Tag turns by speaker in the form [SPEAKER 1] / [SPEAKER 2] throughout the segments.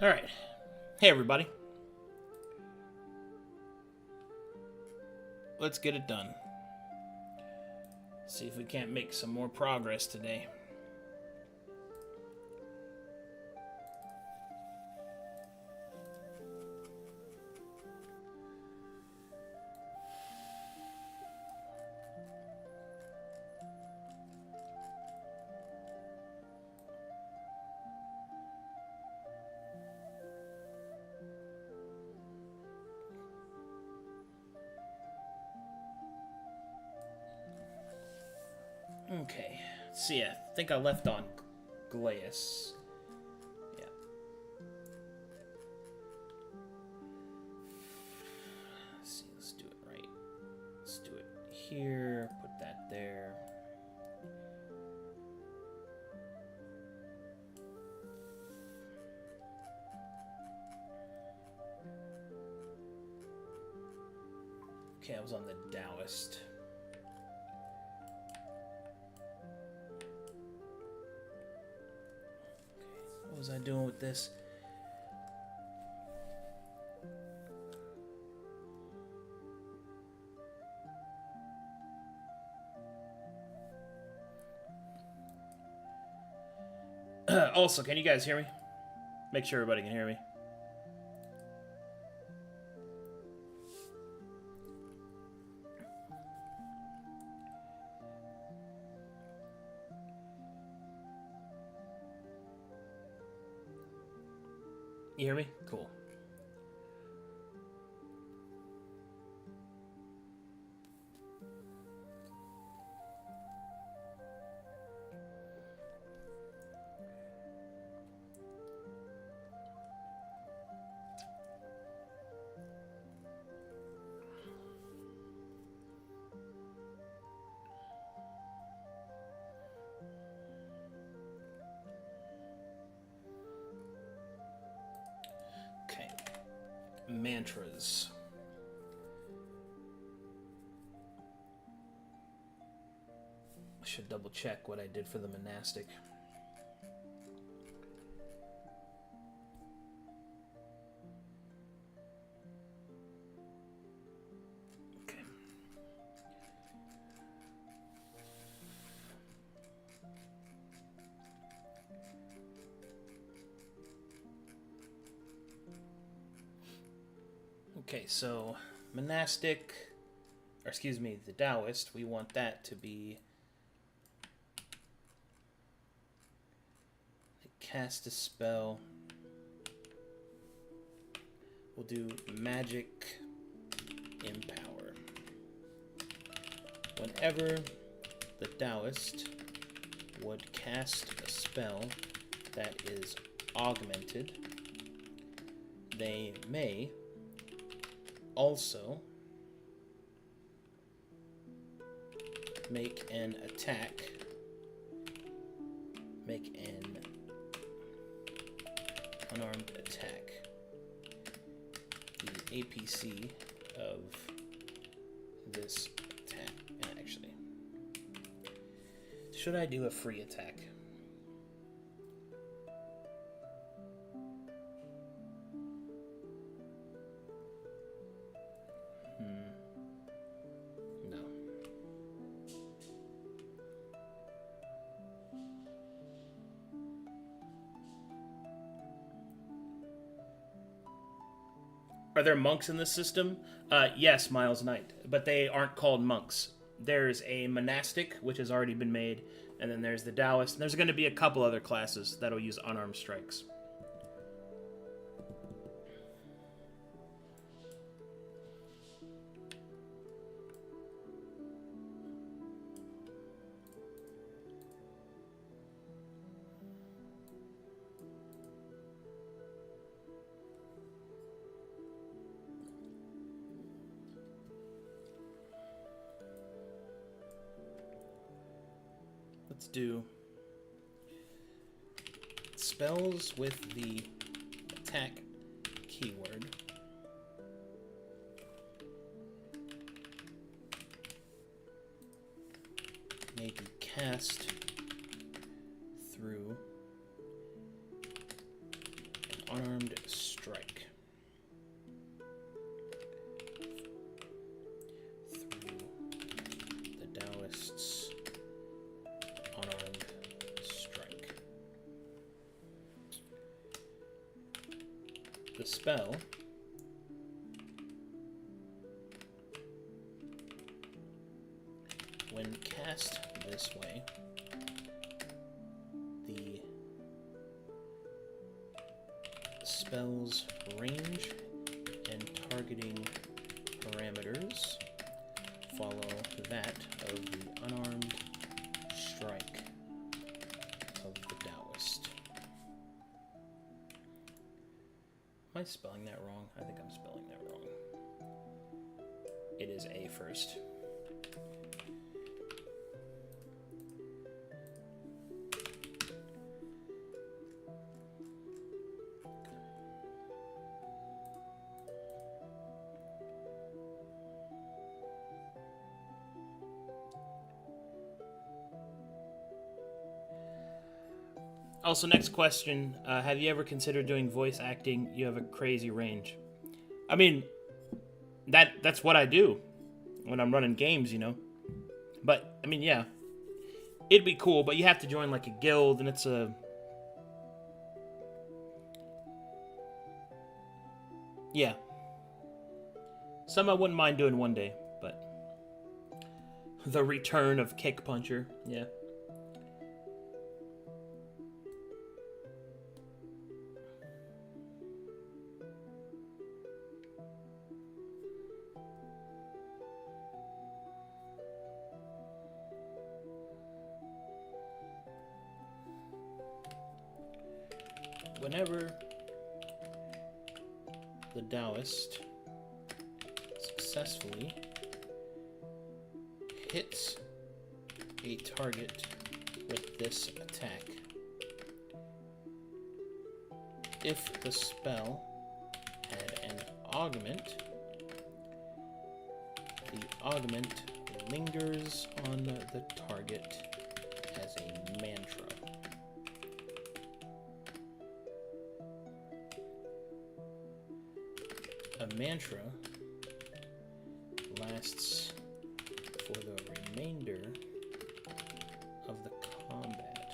[SPEAKER 1] Alright. Hey, everybody. Let's get it done. See if we can't make some more progress today. Okay, let's see. I think I left on glass. Yeah. Let's see, let's do it right. Let's do it here, put that there. Okay, I was on the Taoist. What was I doing with this? Also, can you guys hear me? Make sure everybody can hear me. You hear me? Cool. Mantras. I should double check what I did for the monastic. Okay. Okay, so monastic, or excuse me, the Taoist, we want that to be cast a spell. We'll do magic empower. Whenever the Taoist would cast a spell that is augmented, they may also make an attack, make an unarmed attack. The APC of this attack. Actually, should I do a free attack? Are there monks in this system? Yes, Miles Knight, but they aren't called monks. There's a monastic, which has already been made, and then there's the Taoist. And there's going to be a couple other classes that'll use unarmed strikes. Let's do spells with the attack keyword. May be cast through an unarmed the spell when cast this way, the spell's range and targeting parameters follow that of the unarmed strike of the Taoist. Am I spelling that wrong? I think I'm spelling that wrong. It is A first. Also, next question. Have you ever considered doing voice acting? You have a crazy range. I mean, that's what I do when I'm running games, you know? But, I mean, yeah. It'd be cool, but you have to join, like, a guild, and it's a... Yeah. Some I wouldn't mind doing one day, but... The return of Kick Puncher, yeah. Whenever the Taoist successfully hits a target with this attack, if the spell had an augment, the augment lingers on the target as a mantra. A mantra lasts for the remainder of the combat.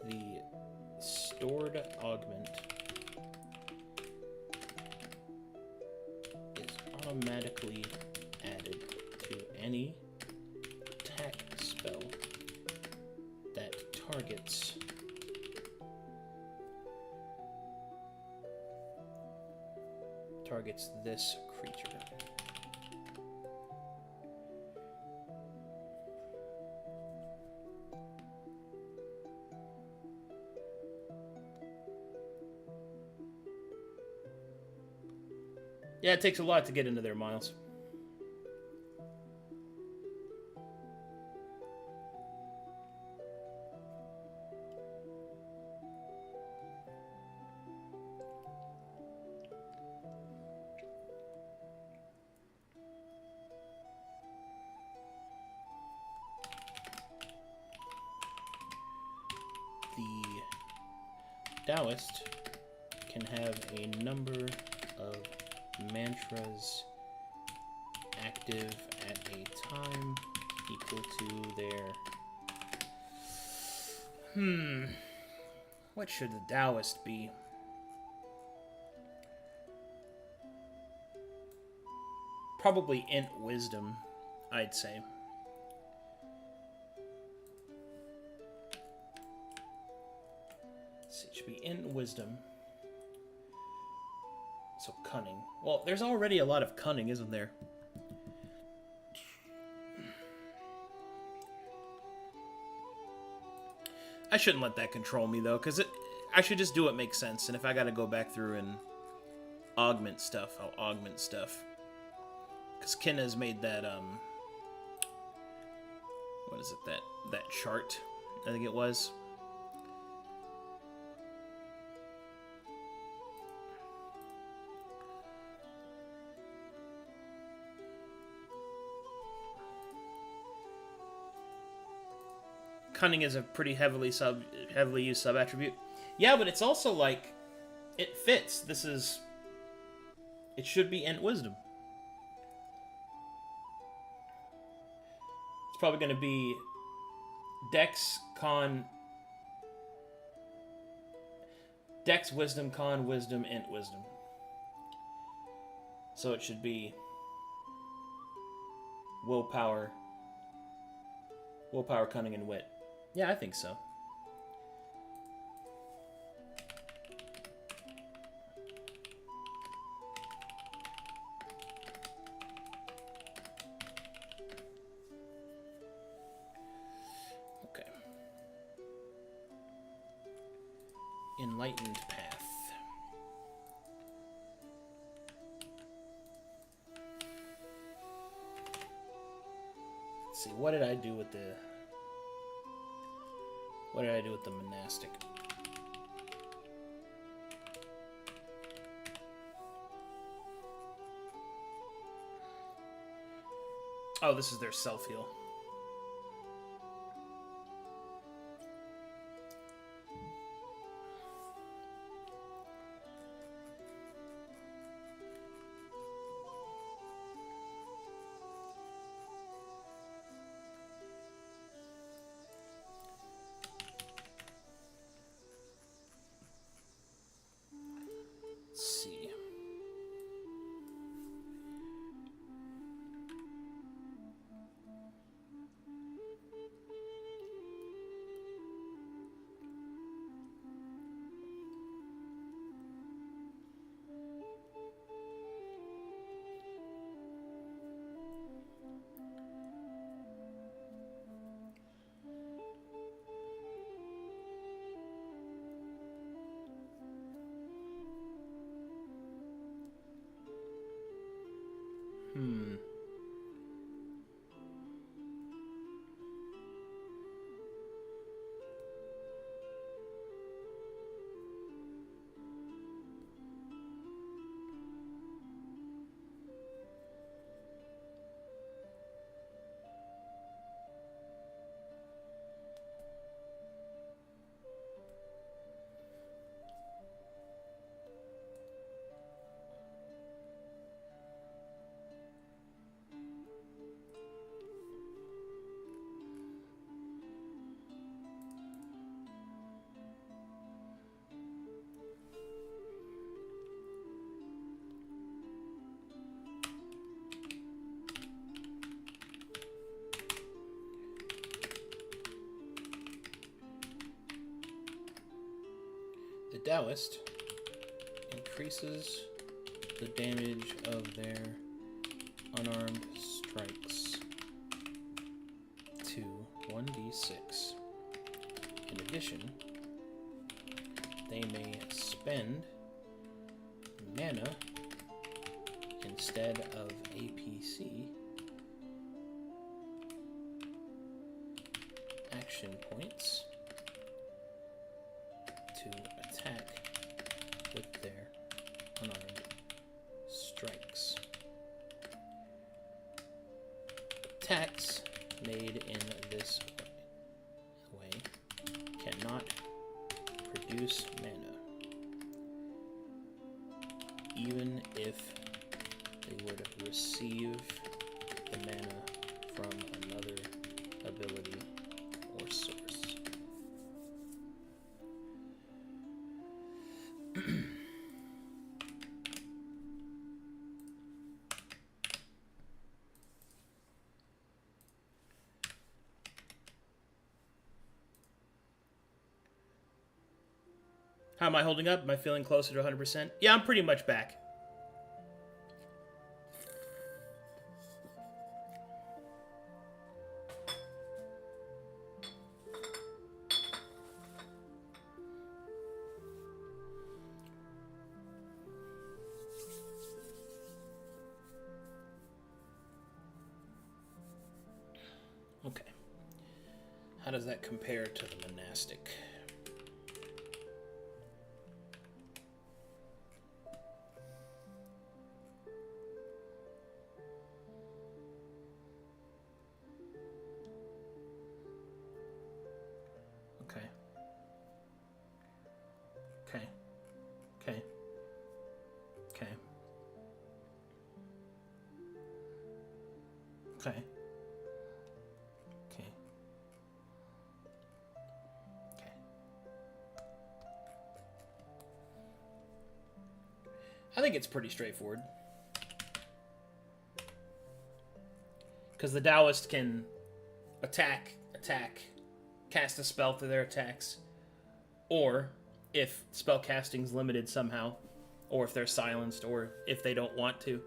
[SPEAKER 1] The stored augment is automatically added to any attack spell that targets this creature. Yeah, it takes a lot to get into there, Miles. The Taoist can have a number of mantras active at a time equal to their... What should the Taoist be? Probably Int Wisdom, I'd say. It should be Int Wisdom. So cunning. Well, there's already a lot of cunning, isn't there? I shouldn't let that control me, though, because I should just do what makes sense, and if I gotta go back through and augment stuff, I'll augment stuff. Because Kenna has made that, what is it, that chart, I think it was. Cunning is a pretty heavily used sub attribute. Yeah, but it's also like it fits. It should be Int Wisdom. It's probably going to be Dex, Con... Dex, Wisdom, Con, Wisdom, Int, Wisdom. So it should be... Willpower, Cunning, and Wit. Yeah, I think so. Okay. Enlightened Path. Let's see, what did I do with the... What did I do with the monastic? Oh, this is their self-heal. Let's see. The Taoist increases the damage of their unarmed strikes to 1d6. In addition, they may spend mana instead of APC action points to attack with their unarmed strikes. Attacks made in this way cannot produce mana, even if they would receive the mana from another ability or source. How am I holding up? Am I feeling closer to 100%? Yeah, I'm pretty much back. Okay. How does that compare to the monastic? Okay. I think it's pretty straightforward. Because the Taoist can attack, cast a spell through their attacks, or if spell casting's limited somehow, or if they're silenced, or if they don't want to,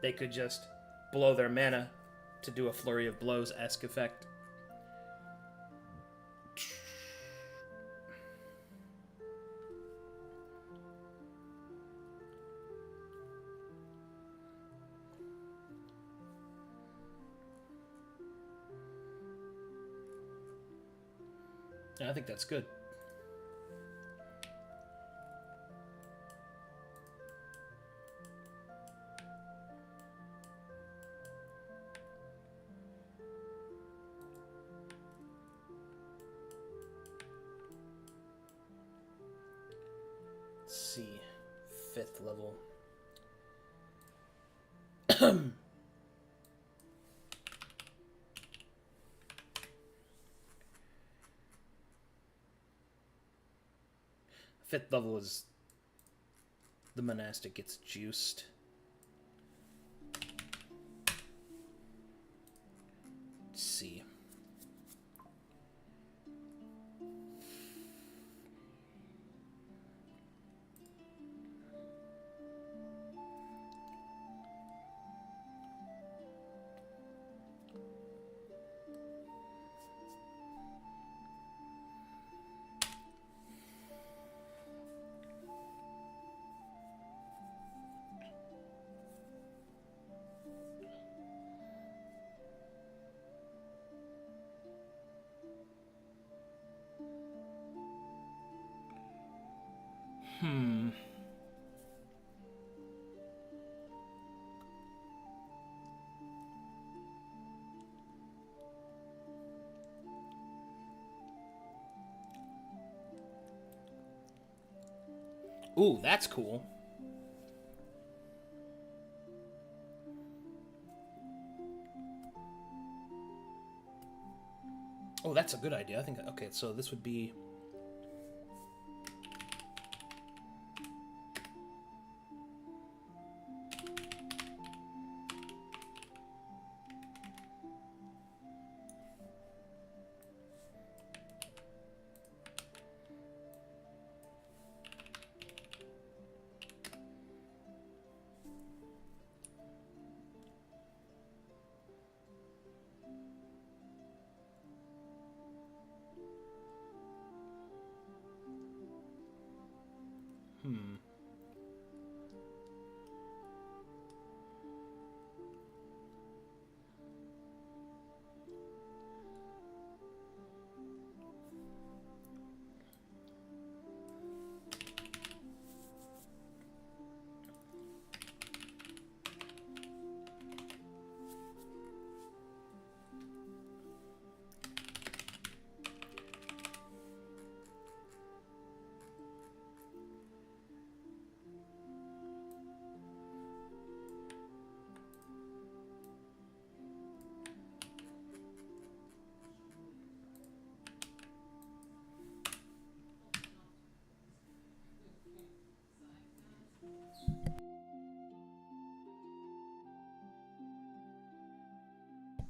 [SPEAKER 1] they could just blow their mana to do a flurry of blows-esque effect. I think that's good. Let's see. 5th level. 5th level is the monastic gets juiced. Let's see. Ooh, that's cool. Oh, that's a good idea. I think, okay, so this would be...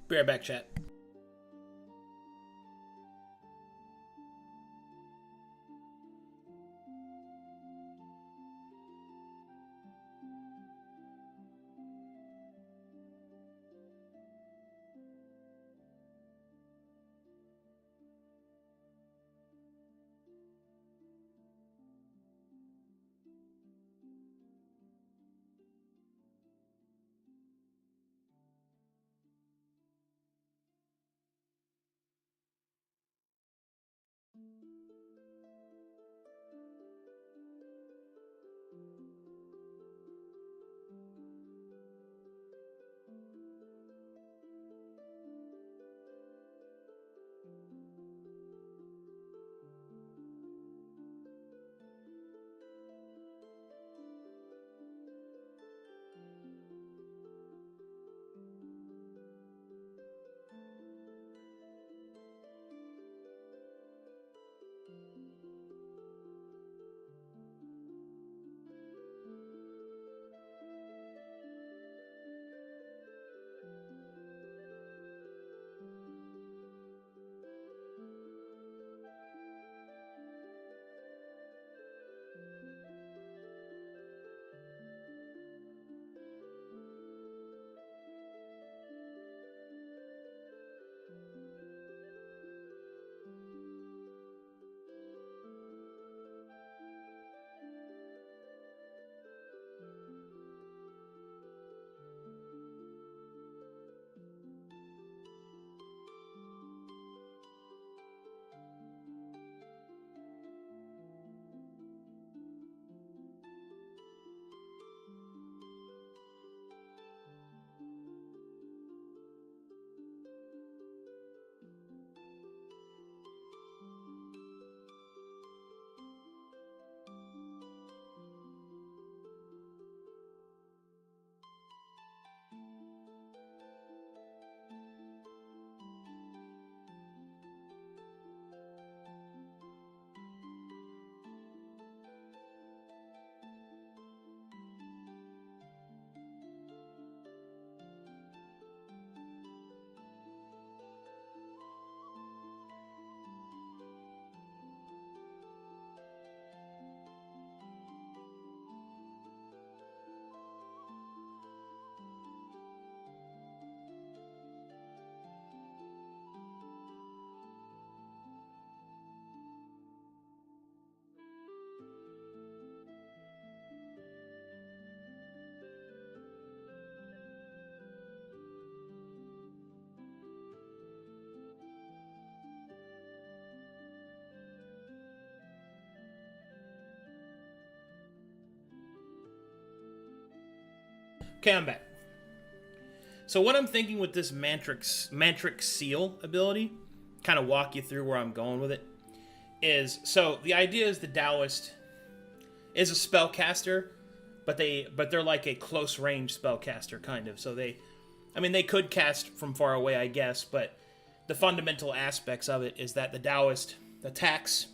[SPEAKER 1] Be right back, chat. Okay, I'm back. So what I'm thinking with this Mantric Seal ability, kind of walk you through where I'm going with it, is, so the idea is the Taoist is a spellcaster, but they're like a close range spellcaster, kind of. So they could cast from far away, I guess, but the fundamental aspects of it is that the Taoist attacks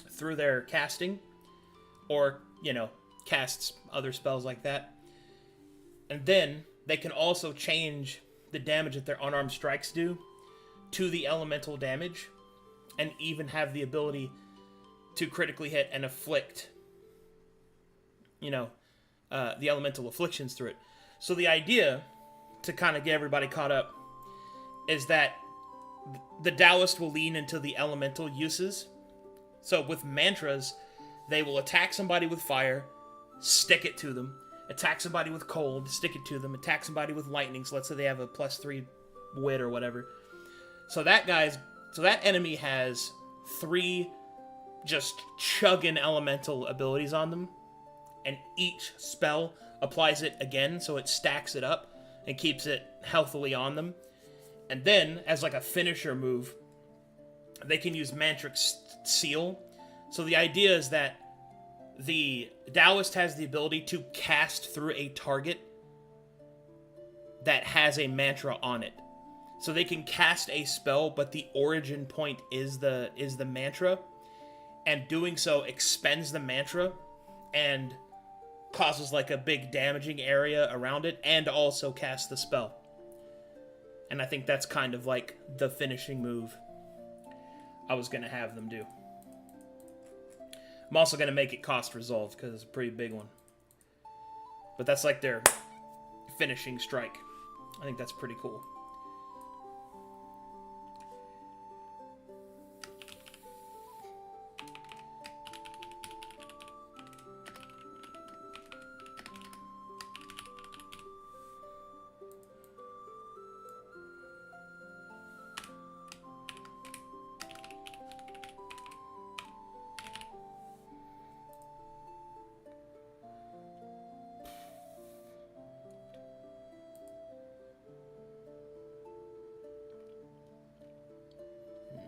[SPEAKER 1] through their casting, or, casts other spells like that. And then they can also change the damage that their unarmed strikes do to the elemental damage, and even have the ability to critically hit and afflict, the elemental afflictions through it. So the idea, to kind of get everybody caught up, is that the Taoist will lean into the elemental uses. So with mantras, they will attack somebody with fire, stick it to them. Attack somebody with cold, stick it to them. Attack somebody with lightning, so let's say they have a +3 wit or whatever. So that enemy has 3 just chugging elemental abilities on them, and each spell applies it again, so it stacks it up and keeps it healthily on them. And then, as like a finisher move, they can use Mantric Seal. So the idea is that the Taoist has the ability to cast through a target that has a mantra on it. So they can cast a spell, but the origin point is the mantra, and doing so expends the mantra and causes like a big damaging area around it, and also casts the spell. And I think that's kind of like the finishing move I was going to have them do. I'm also going to make it cost resolved, because it's a pretty big one. But that's like their finishing strike. I think that's pretty cool.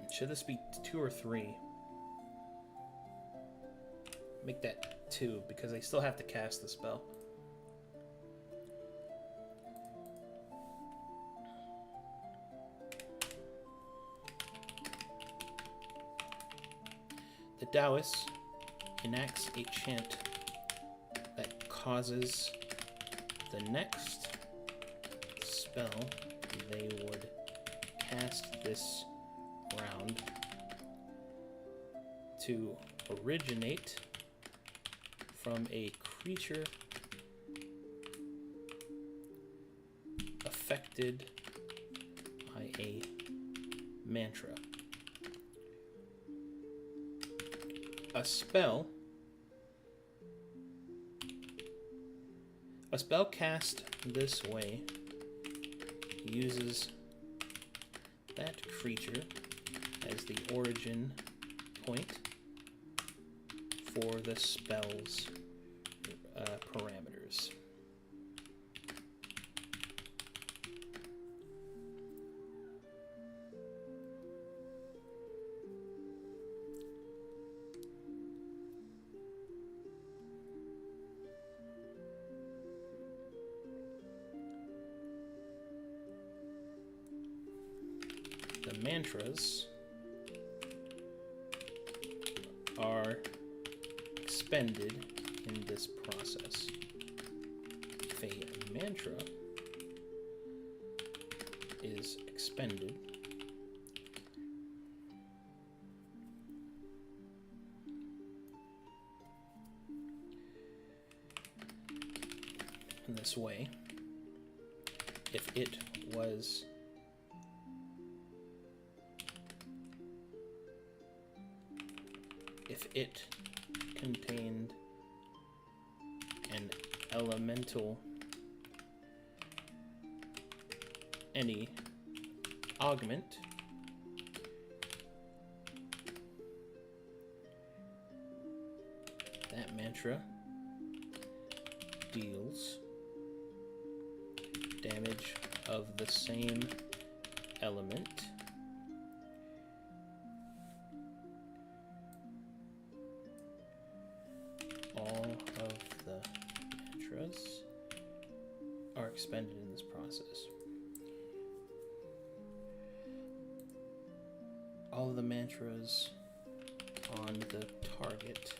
[SPEAKER 1] Should this be 2 or 3? Make that 2, because I still have to cast the spell. The Taoist enacts a chant that causes the next spell they would cast this round to originate from a creature affected by a mantra. A spell cast this way uses that creature as the origin point for the spell's parameters. The mantras are expended in this process. If a mantra is expended, in this way, if it was if it contained an elemental, any augment, that mantra deals damage of the same element all of the mantras are expended in this process. All of the mantras on the target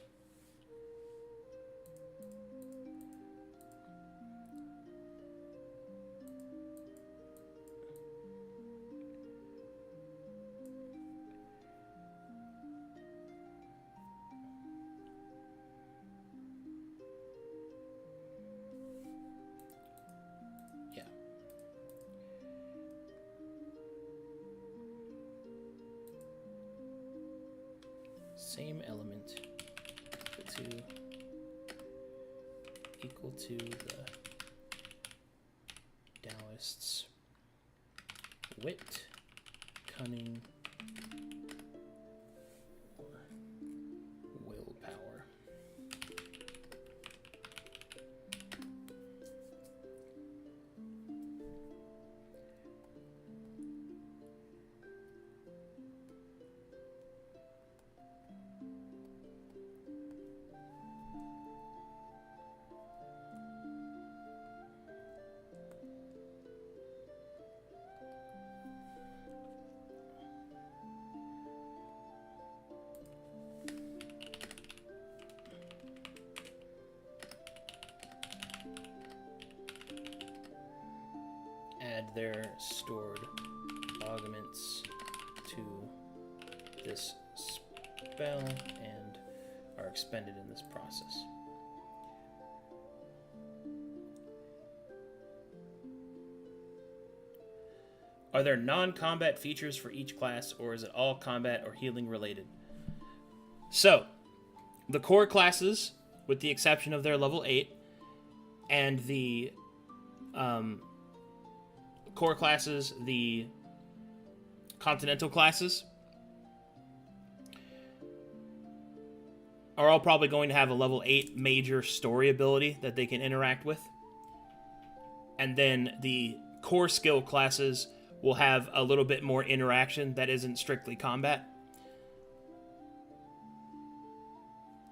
[SPEAKER 1] same element equal to the Taoist's wit, cunning, or willpower. Add their stored augments to this spell and are expended in this process. Are there non-combat features for each class, or is it all combat or healing related? So, the core classes, with the exception of their level 8, and the core classes, the continental classes, are all probably going to have a level 8 major story ability that they can interact with. And then the core skill classes will have a little bit more interaction that isn't strictly combat.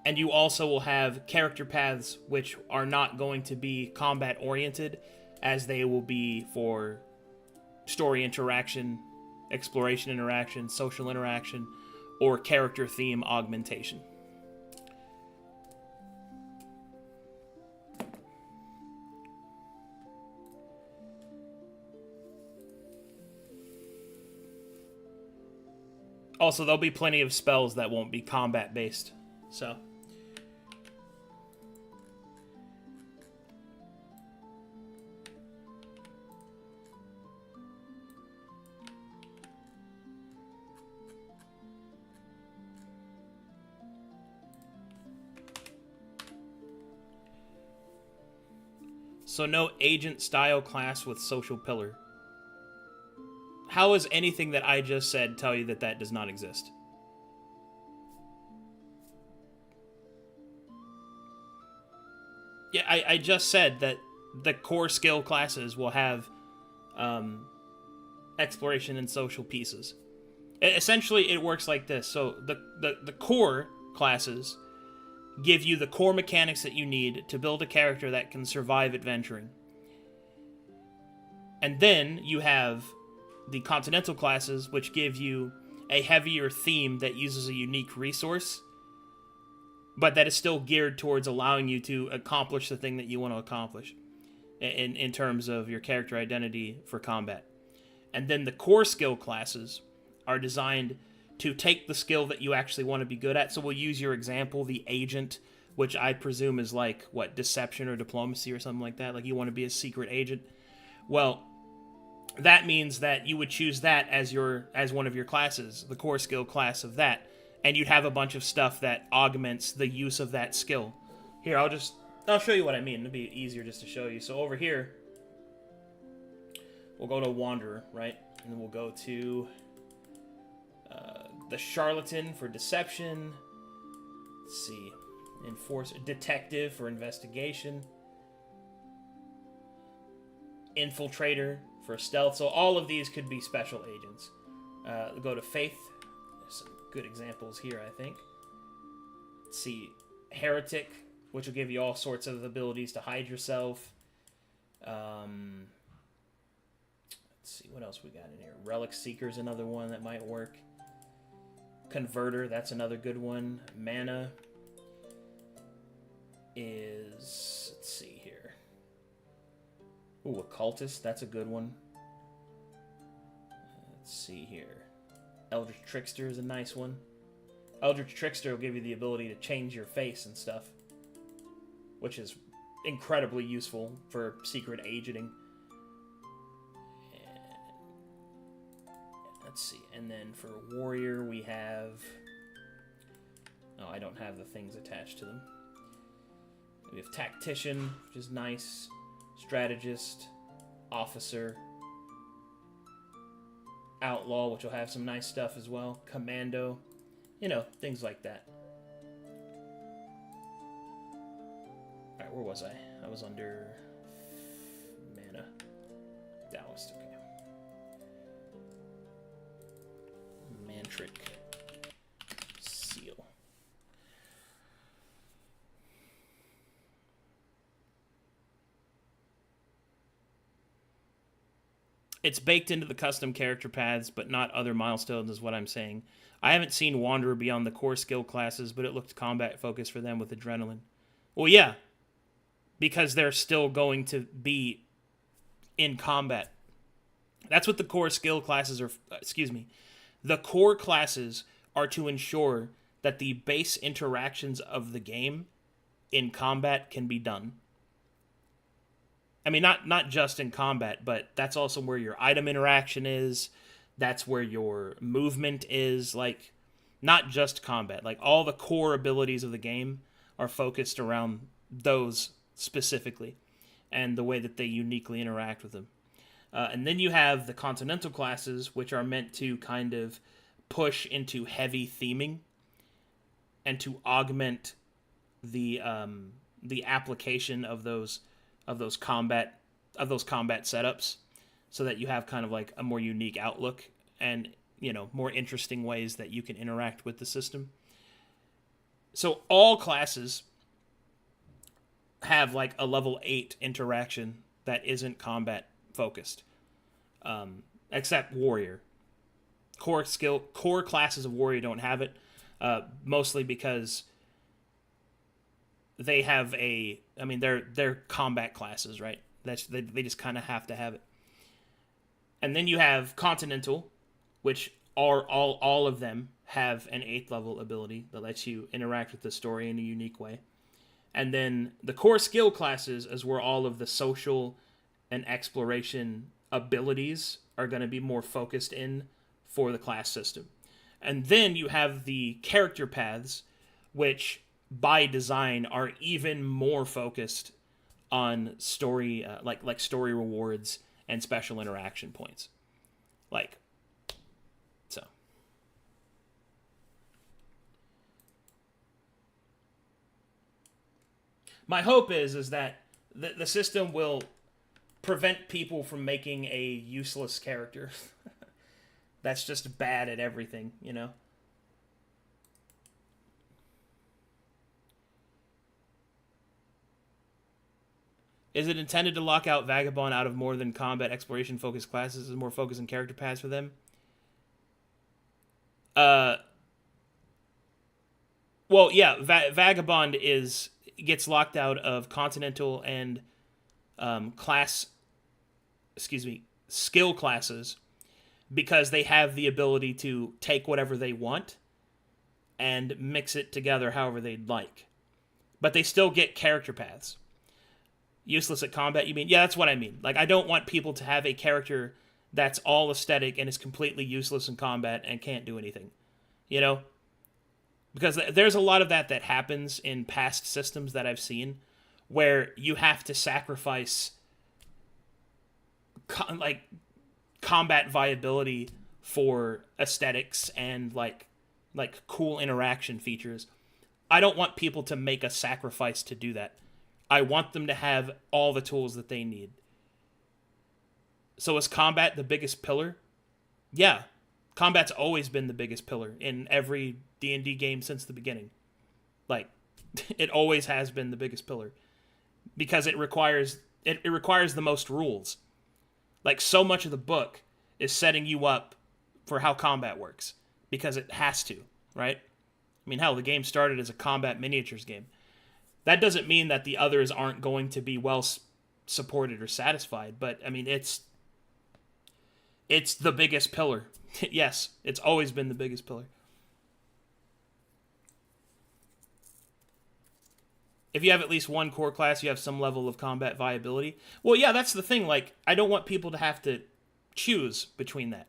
[SPEAKER 1] And you also will have character paths which are not going to be combat oriented, as they will be for story interaction, exploration interaction, social interaction, or character theme augmentation. Also, there'll be plenty of spells that won't be combat based, so. So no agent style class with social pillar. How does anything that I just said tell you that that does not exist? Yeah, I just said that the core skill classes will have exploration and social pieces. Essentially, it works like this. So the core classes give you the core mechanics that you need to build a character that can survive adventuring. And then you have the continental classes, which give you a heavier theme that uses a unique resource, but that is still geared towards allowing you to accomplish the thing that you want to accomplish in terms of your character identity for combat. And then the core skill classes are designed to take the skill that you actually want to be good at. So we'll use your example, the agent, which I presume is like, what, deception or diplomacy or something like that? Like you want to be a secret agent. Well, that means that you would choose that as one of your classes, the core skill class of that, and you'd have a bunch of stuff that augments the use of that skill. Here, I'll show you what I mean. It'll be easier just to show you. So over here, we'll go to Wanderer, right? And then we'll go to the Charlatan for deception. Let's see, Detective for investigation. infiltrator for stealth. So all of these could be special agents. Go to faith. There's some good examples here, I think. Let's see, heretic, which will give you all sorts of abilities to hide yourself. Let's see, what else we got in here? Relic Seeker's another one that might work. Converter, that's another good one. Mana is, let's see here. Ooh, Occultist, that's a good one. Let's see here. Eldritch Trickster is a nice one. Eldritch Trickster will give you the ability to change your face and stuff, which is incredibly useful for secret agenting. And let's see, and then for Warrior we have... Oh, I don't have the things attached to them. We have Tactician, which is nice. Strategist, Officer, Outlaw, which will have some nice stuff as well. Commando, you know, things like that. Alright, where was I? I was under Mana. Taoist, okay. Mantric. Seal. It's baked into the custom character paths, but not other milestones, is what I'm saying. I haven't seen Wanderer beyond the core skill classes, but it looked combat-focused for them with Adrenaline. Well, yeah, because they're still going to be in combat. That's what the core skill classes are... excuse me. The core classes are to ensure that the base interactions of the game in combat can be done. I mean, not just in combat, but that's also where your item interaction is. That's where your movement is. Like, not just combat. Like, all the core abilities of the game are focused around those specifically and the way that they uniquely interact with them. And then you have the continental classes, which are meant to kind of push into heavy theming and to augment the application of those combat setups, so that you have kind of like a more unique outlook and, you know, more interesting ways that you can interact with the system. So all classes have like a level 8 interaction that isn't combat focused, except Warrior. Core classes of Warrior don't have it, mostly because they have they're combat classes, right? They just kind of have to have it. And then you have Continental, which are all of them have an 8th level ability that lets you interact with the story in a unique way. And then the core skill classes is where all of the social and exploration abilities are going to be more focused in for the class system. And then you have the character paths, which by design are even more focused on story, like story rewards and special interaction points. Like, so. My hope is that the system will prevent people from making a useless character that's just bad at everything, you know? Is it intended to lock out Vagabond out of more than combat exploration focused classes and more focus on character paths for them? Well, yeah, Vagabond gets locked out of Continental and skill classes because they have the ability to take whatever they want and mix it together however they'd like. But they still get character paths. Useless at combat, you mean? Yeah, that's what I mean. Like, I don't want people to have a character that's all aesthetic and is completely useless in combat and can't do anything. You know? Because there's a lot of that happens in past systems that I've seen where you have to sacrifice combat viability for aesthetics and like cool interaction features. I don't want people to make a sacrifice to do that. I want them to have all the tools that they need. So is combat the biggest pillar? Yeah. Combat's always been the biggest pillar in every D&D game since the beginning. Like, it always has been the biggest pillar. Because it requires the most rules. Like, so much of the book is setting you up for how combat works. Because it has to, right? I mean, hell, the game started as a combat miniatures game. That doesn't mean that the others aren't going to be well supported or satisfied, but I mean, it's the biggest pillar. Yes, it's always been the biggest pillar. If you have at least one core class, you have some level of combat viability. Well, yeah, that's the thing. Like, I don't want people to have to choose between that.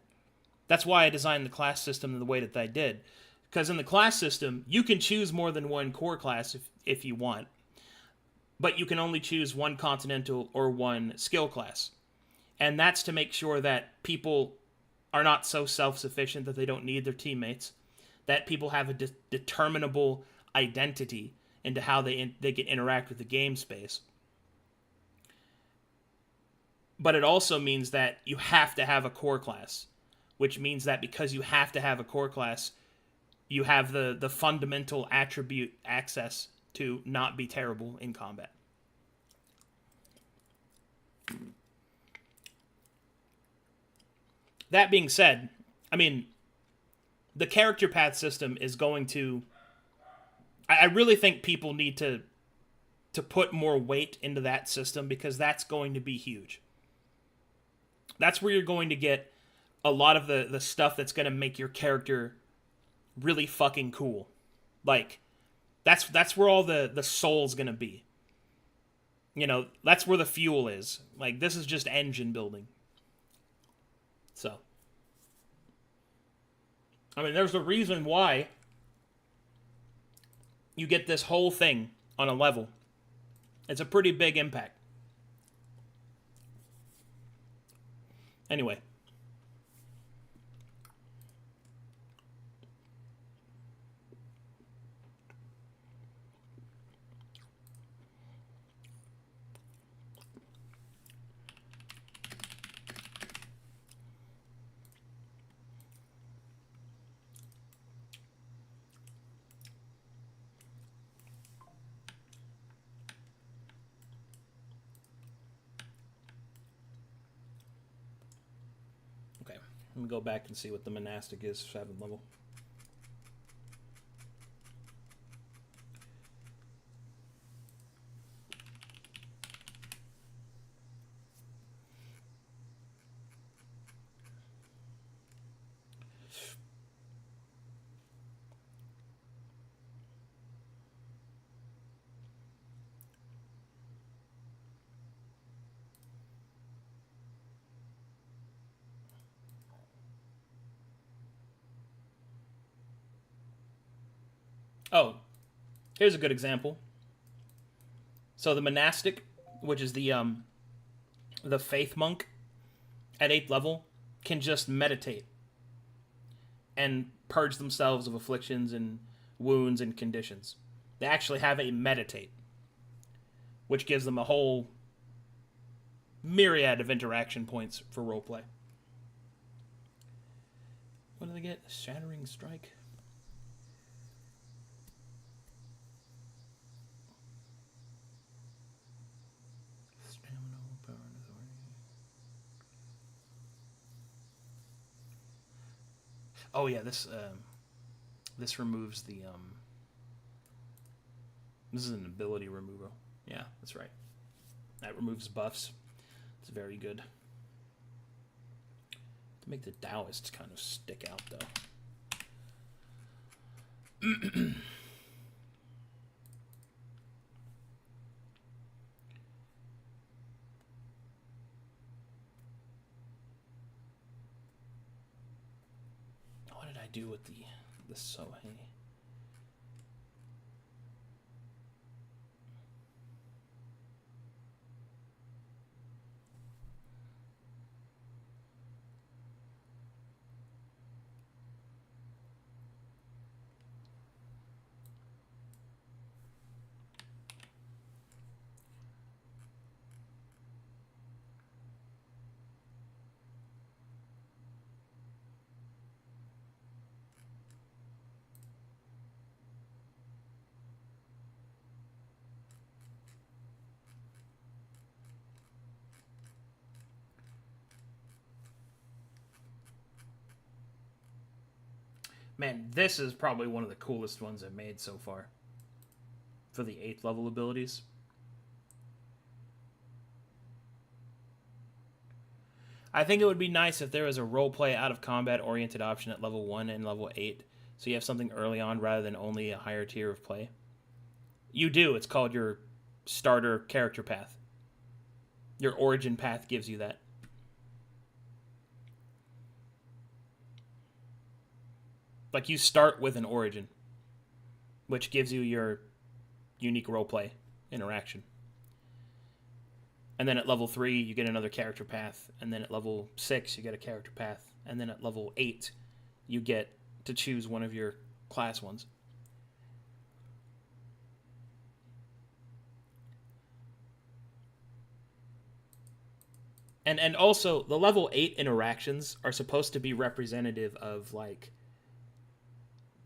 [SPEAKER 1] That's why I designed the class system the way that I did. Because in the class system, you can choose more than one core class if you want. But you can only choose one continental or one skill class. And that's to make sure that people are not so self-sufficient that they don't need their teammates. That people have a determinable identity into how they can interact with the game space. But it also means that you have to have a core class. Which means that because you have to have a core class, you have the fundamental attribute access to not be terrible in combat. That being said, I mean, the character path system is going to... I really think people need to put more weight into that system because that's going to be huge. That's where you're going to get a lot of the stuff that's going to make your character really fucking cool. Like, that's where all the soul's going to be. You know, that's where the fuel is. Like, this is just engine building. So, I mean, there's a reason why you get this whole thing on a level. It's a pretty big impact. Anyway. Let me go back and see what the monastic is, 7th level. Oh, here's a good example. So the monastic, which is the faith monk at 8th level, can just meditate and purge themselves of afflictions and wounds and conditions. They actually have a meditate, which gives them a whole myriad of interaction points for roleplay. What do they get? Shattering Strike? Oh yeah, this removes the this is an ability removal. Yeah, that's right. That removes buffs. It's very good. To make the Taoists kind of stick out though. Do with the Sohei. Man, this is probably one of the coolest ones I've made so far. For the 8th level abilities. I think it would be nice if there was a roleplay out of combat oriented option at level 1 and level 8. So you have something early on rather than only a higher tier of play. You do. It's called your starter character path. Your origin path gives you that. Like, you start with an origin, which gives you your unique roleplay interaction. And then at level 3, you get another character path. And then at level 6, you get a character path. And then at level 8, you get to choose one of your class ones. And also, the level 8 interactions are supposed to be representative of, like,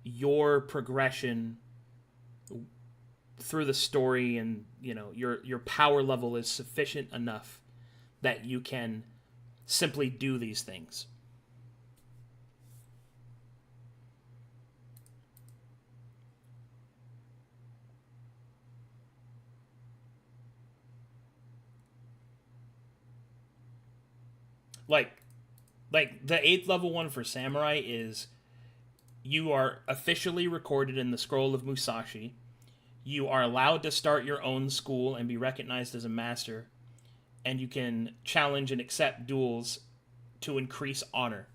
[SPEAKER 1] your progression through the story, and, you know, your power level is sufficient enough that you can simply do these things. Like the 8th level one for Samurai is you are officially recorded in the Scroll of Musashi. You are allowed to start your own school and be recognized as a master. And you can challenge and accept duels to increase honor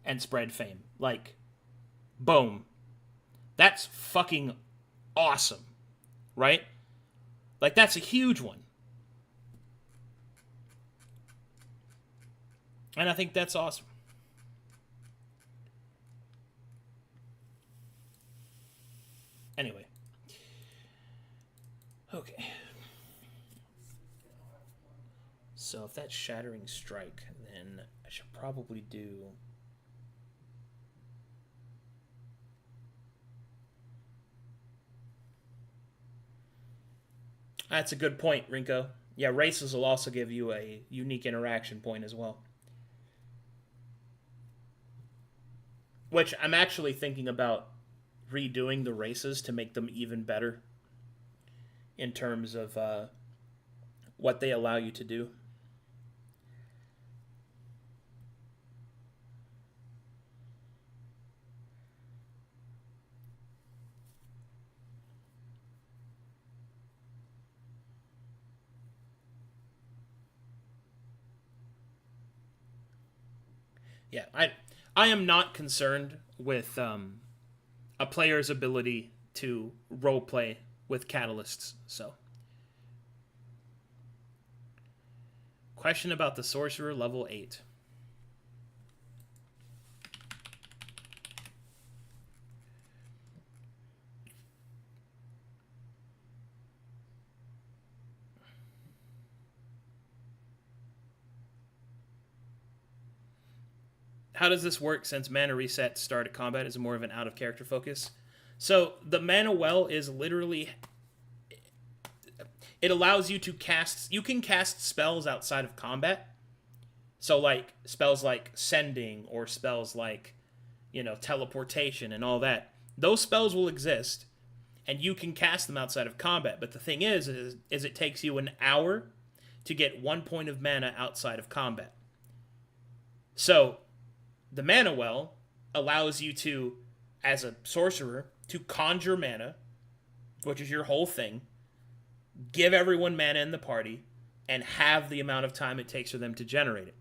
[SPEAKER 1] and spread fame. Like, boom. That's fucking awesome. Right? Like, that's a huge one. And I think that's awesome. Anyway. Okay. So if that's Shattering Strike, then I should probably do... That's a good point, Rinko. Yeah, races will also give you a unique interaction point as well. Which I'm actually thinking about redoing the races to make them even better in terms of what they allow you to do. Yeah, I am not concerned with a player's ability to roleplay with catalysts. So, question about the sorcerer level 8. How does this work since mana reset start at combat is more of an out-of-character focus? So the mana well is literally... It allows you to cast... You can cast spells outside of combat. So, like, spells like Sending or spells like, you know, Teleportation and all that. Those spells will exist, and you can cast them outside of combat. But the thing is it takes you an hour to get 1 point of mana outside of combat. So... The mana well allows you to, as a sorcerer, to conjure mana, which is your whole thing, give everyone mana in the party, and have the amount of time it takes for them to generate it.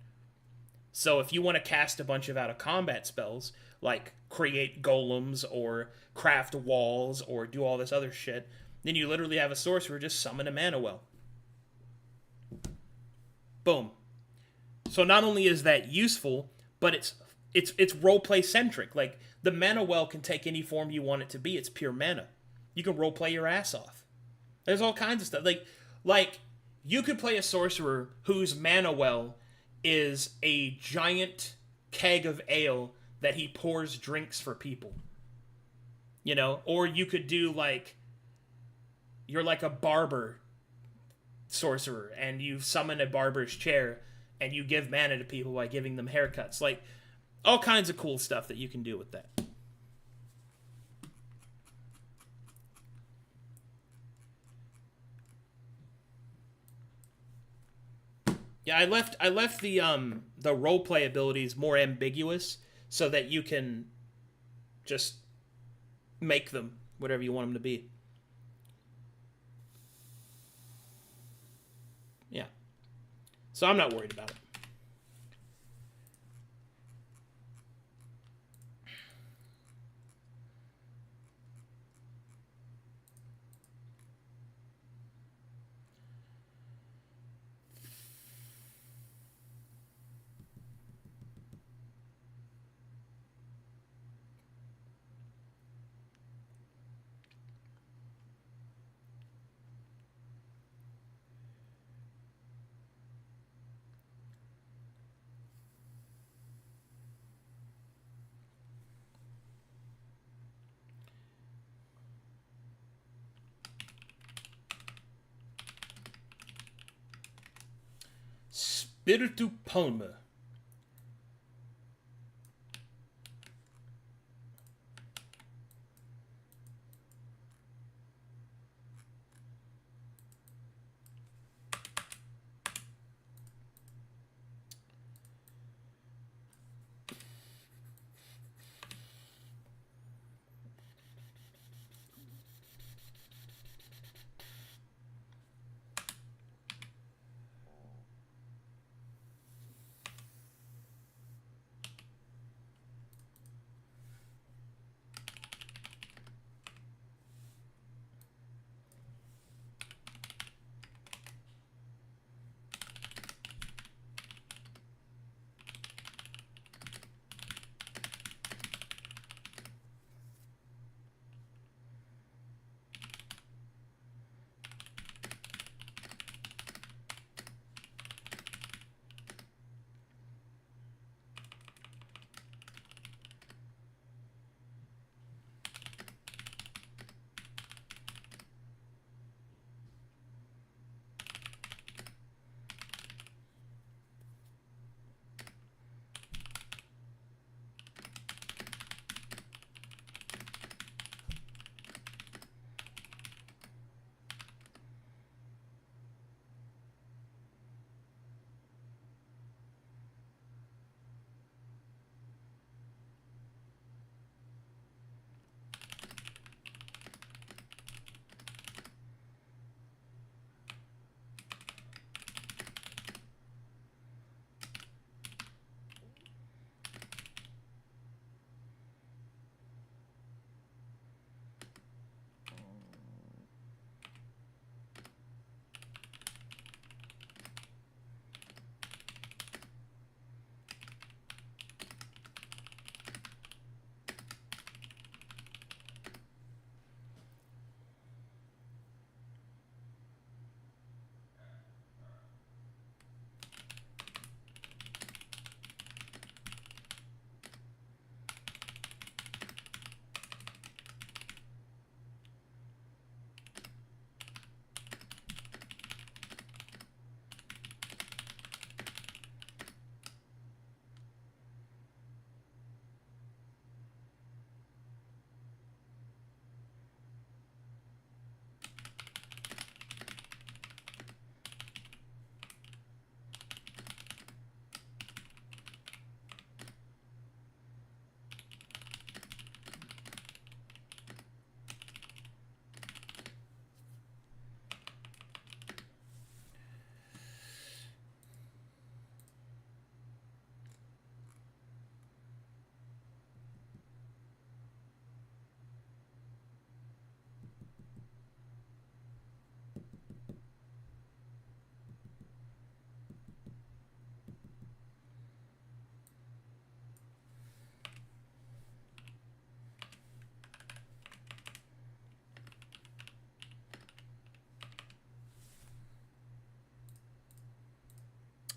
[SPEAKER 1] So if you want to cast a bunch of out-of-combat spells, like create golems, or craft walls, or do all this other shit, then you literally have a sorcerer just summon a mana well. Boom. So not only is that useful, but it's roleplay centric. Like, the mana well can take any form you want it to be. It's pure mana. You can roleplay your ass off. There's all kinds of stuff. Like you could play a sorcerer whose mana well is a giant keg of ale that he pours drinks for people. You know? Or you could do, like, you're like a barber sorcerer, and you summon a barber's chair, and you give mana to people by giving them haircuts. Like, All kinds of cool stuff that you can do with that. Yeah, I left the role play abilities more ambiguous so that you can just make them whatever you want them to be. Yeah. So I'm not worried about it. Spiritu Palma.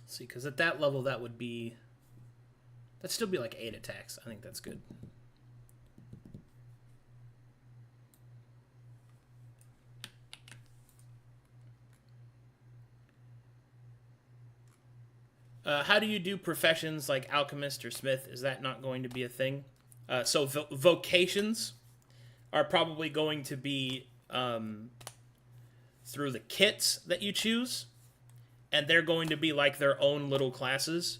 [SPEAKER 1] Let's see, because at that level, that'd still be like 8 attacks. I think that's good. How do you do professions like alchemist or smith? Is that not going to be a thing? So vocations are probably going to be through the kits that you choose, and they're going to be like their own little classes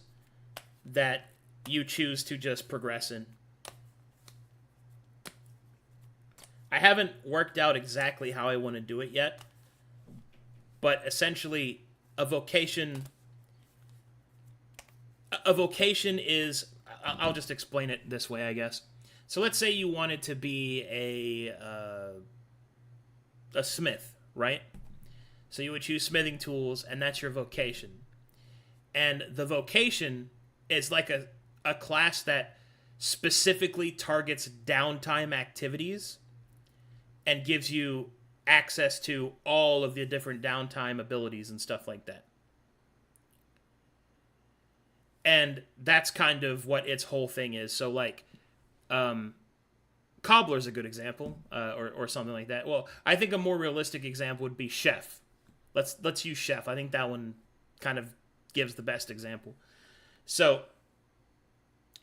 [SPEAKER 1] that you choose to just progress in. I haven't worked out exactly how I want to do it yet, but essentially a vocation is, I'll just explain it this way, I guess. So let's say you wanted to be a smith, right? So you would choose smithing tools, and that's your vocation. And the vocation is like a class that specifically targets downtime activities and gives you access to all of the different downtime abilities and stuff like that. And that's kind of what its whole thing is. So, like, cobbler's a good example, or something like that. Well, I think a more realistic example would be chef. Let's use chef. I think that one kind of gives the best example. So,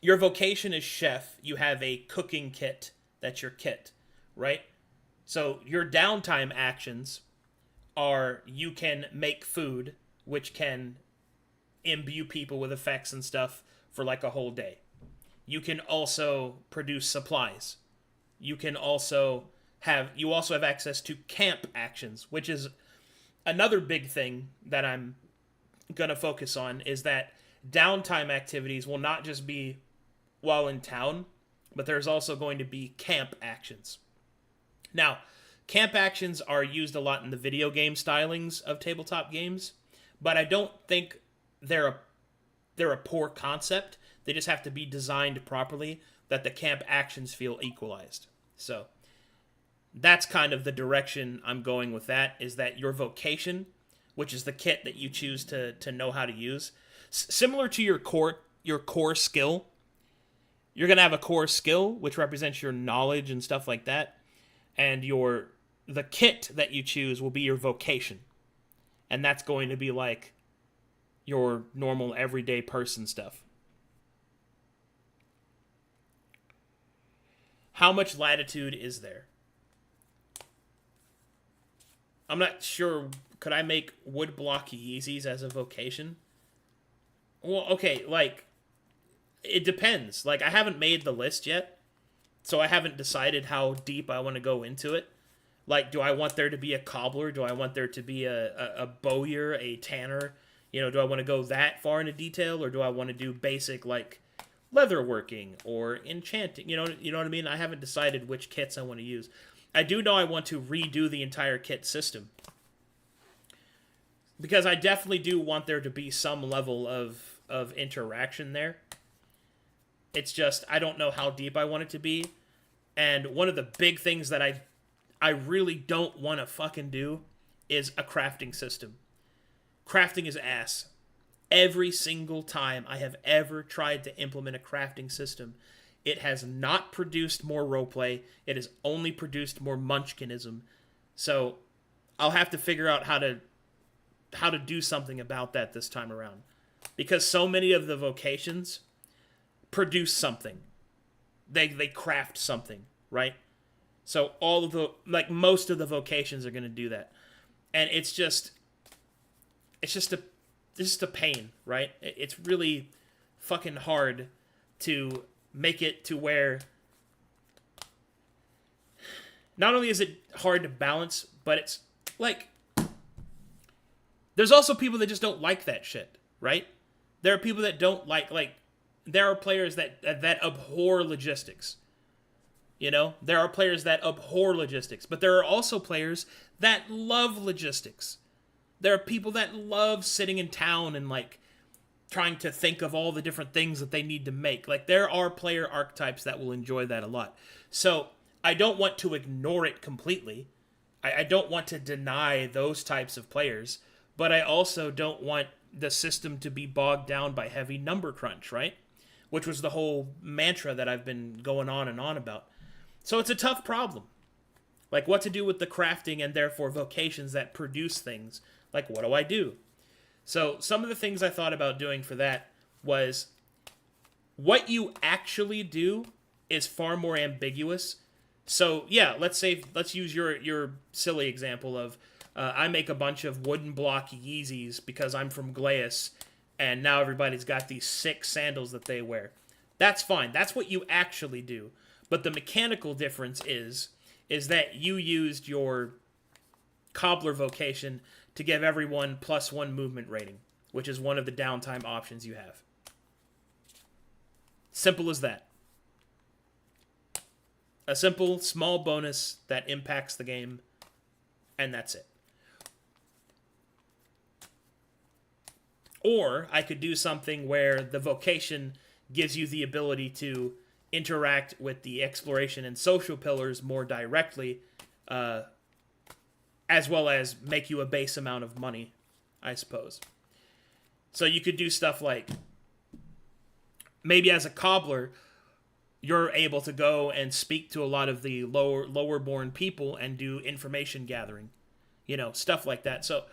[SPEAKER 1] your vocation is chef. You have a cooking kit. That's your kit, right? So your downtime actions are you can make food, which can imbue people with effects and stuff for like a whole day. You can also produce supplies. You also have access to camp actions, which is another big thing that I'm going to focus on, is that downtime activities will not just be while in town, but there's also going to be camp actions. Now, camp actions are used a lot in the video game stylings of tabletop games, but I don't think they're a poor concept. They just have to be designed properly that the camp actions feel equalized. So that's kind of the direction I'm going with that, is that your vocation, which is the kit that you choose to know how to use, similar to your core skill. You're going to have a core skill, which represents your knowledge and stuff like that. And the kit that you choose will be your vocation. And that's going to be like your normal everyday person stuff. How much latitude is there? I'm not sure. Could I make woodblock Yeezys as a vocation? Well, okay, like, it depends. Like, I haven't made the list yet, so I haven't decided how deep I want to go into it. Like, do I want there to be a cobbler? Do I want there to be a bowyer, a tanner? You know, do I want to go that far into detail, or do I want to do basic, like, leatherworking or enchanting? You know what I mean? I haven't decided which kits I want to use. I do know I want to redo the entire kit system, because I definitely do want there to be some level of interaction there. It's just, I don't know how deep I want it to be. And one of the big things that I really don't want to fucking do is a crafting system. Crafting is ass. Every single time I have ever tried to implement a crafting system, it has not produced more roleplay. It has only produced more munchkinism. So I'll have to figure out how to do something about that this time around. Because so many of the vocations produce something. They craft something, right? So all of most of the vocations are going to do that. And it's just a pain, right? It's really fucking hard to make it to where not only is it hard to balance, but it's like, there's also people that just don't like that shit, right? There are people that don't like there are players that abhor logistics. You know, there are players that abhor logistics, but there are also players that love logistics. There are people that love sitting in town and like trying to think of all the different things that they need to make. Like, there are player archetypes that will enjoy that a lot. So I don't want to ignore it completely. I don't want to deny those types of players, but I also don't want the system to be bogged down by heavy number crunch, right? Which was the whole mantra that I've been going on and on about. So it's a tough problem. Like, what to do with the crafting and therefore vocations that produce things. Like, what do I do? So some of the things I thought about doing for that was what you actually do is far more ambiguous. So yeah, let's use your silly example of I make a bunch of wooden block Yeezys because I'm from Glacis, and now everybody's got these sick sandals that they wear. That's fine. That's what you actually do. But the mechanical difference is that you used your cobbler vocation to give everyone +1 movement rating, which is one of the downtime options you have. Simple as that. A simple, small bonus that impacts the game, and that's it. Or I could do something where the vocation gives you the ability to interact with the exploration and social pillars more directly, as well as make you a base amount of money, I suppose. So you could do stuff like, maybe as a cobbler, you're able to go and speak to a lot of the lower born people and do information gathering, stuff like that. So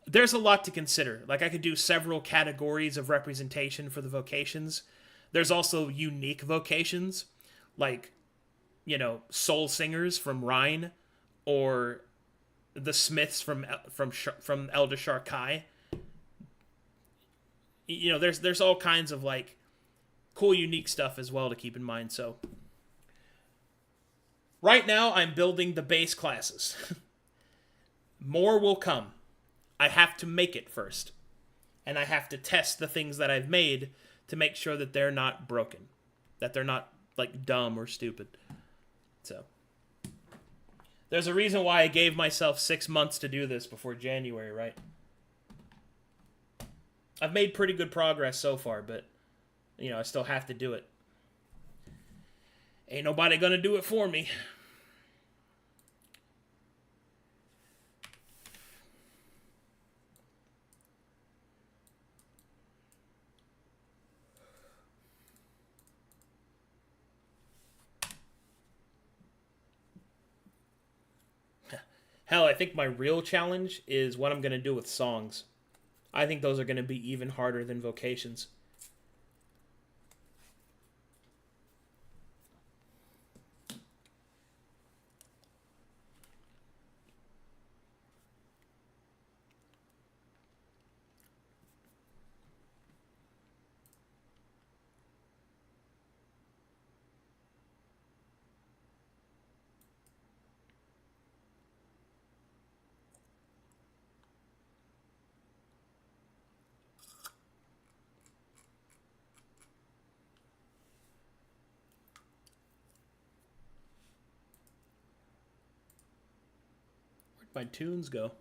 [SPEAKER 1] there's a lot to consider. Like, I could do several categories of representation for the vocations. There's also unique vocations, like, soul singers from Rhine, or the smiths from Elder Sharkai. There's all kinds of like cool, unique stuff as well to keep in mind. So right now, I'm building the base classes. More will come. I have to make it first, and I have to test the things that I've made to make sure that they're not broken, that they're not like dumb or stupid. So there's a reason why I gave myself 6 months to do this before January, right? I've made pretty good progress so far, but I still have to do it. Ain't nobody gonna do it for me. Hell, I think my real challenge is what I'm going to do with songs. I think those are going to be even harder than vocations. Where'd my tunes go?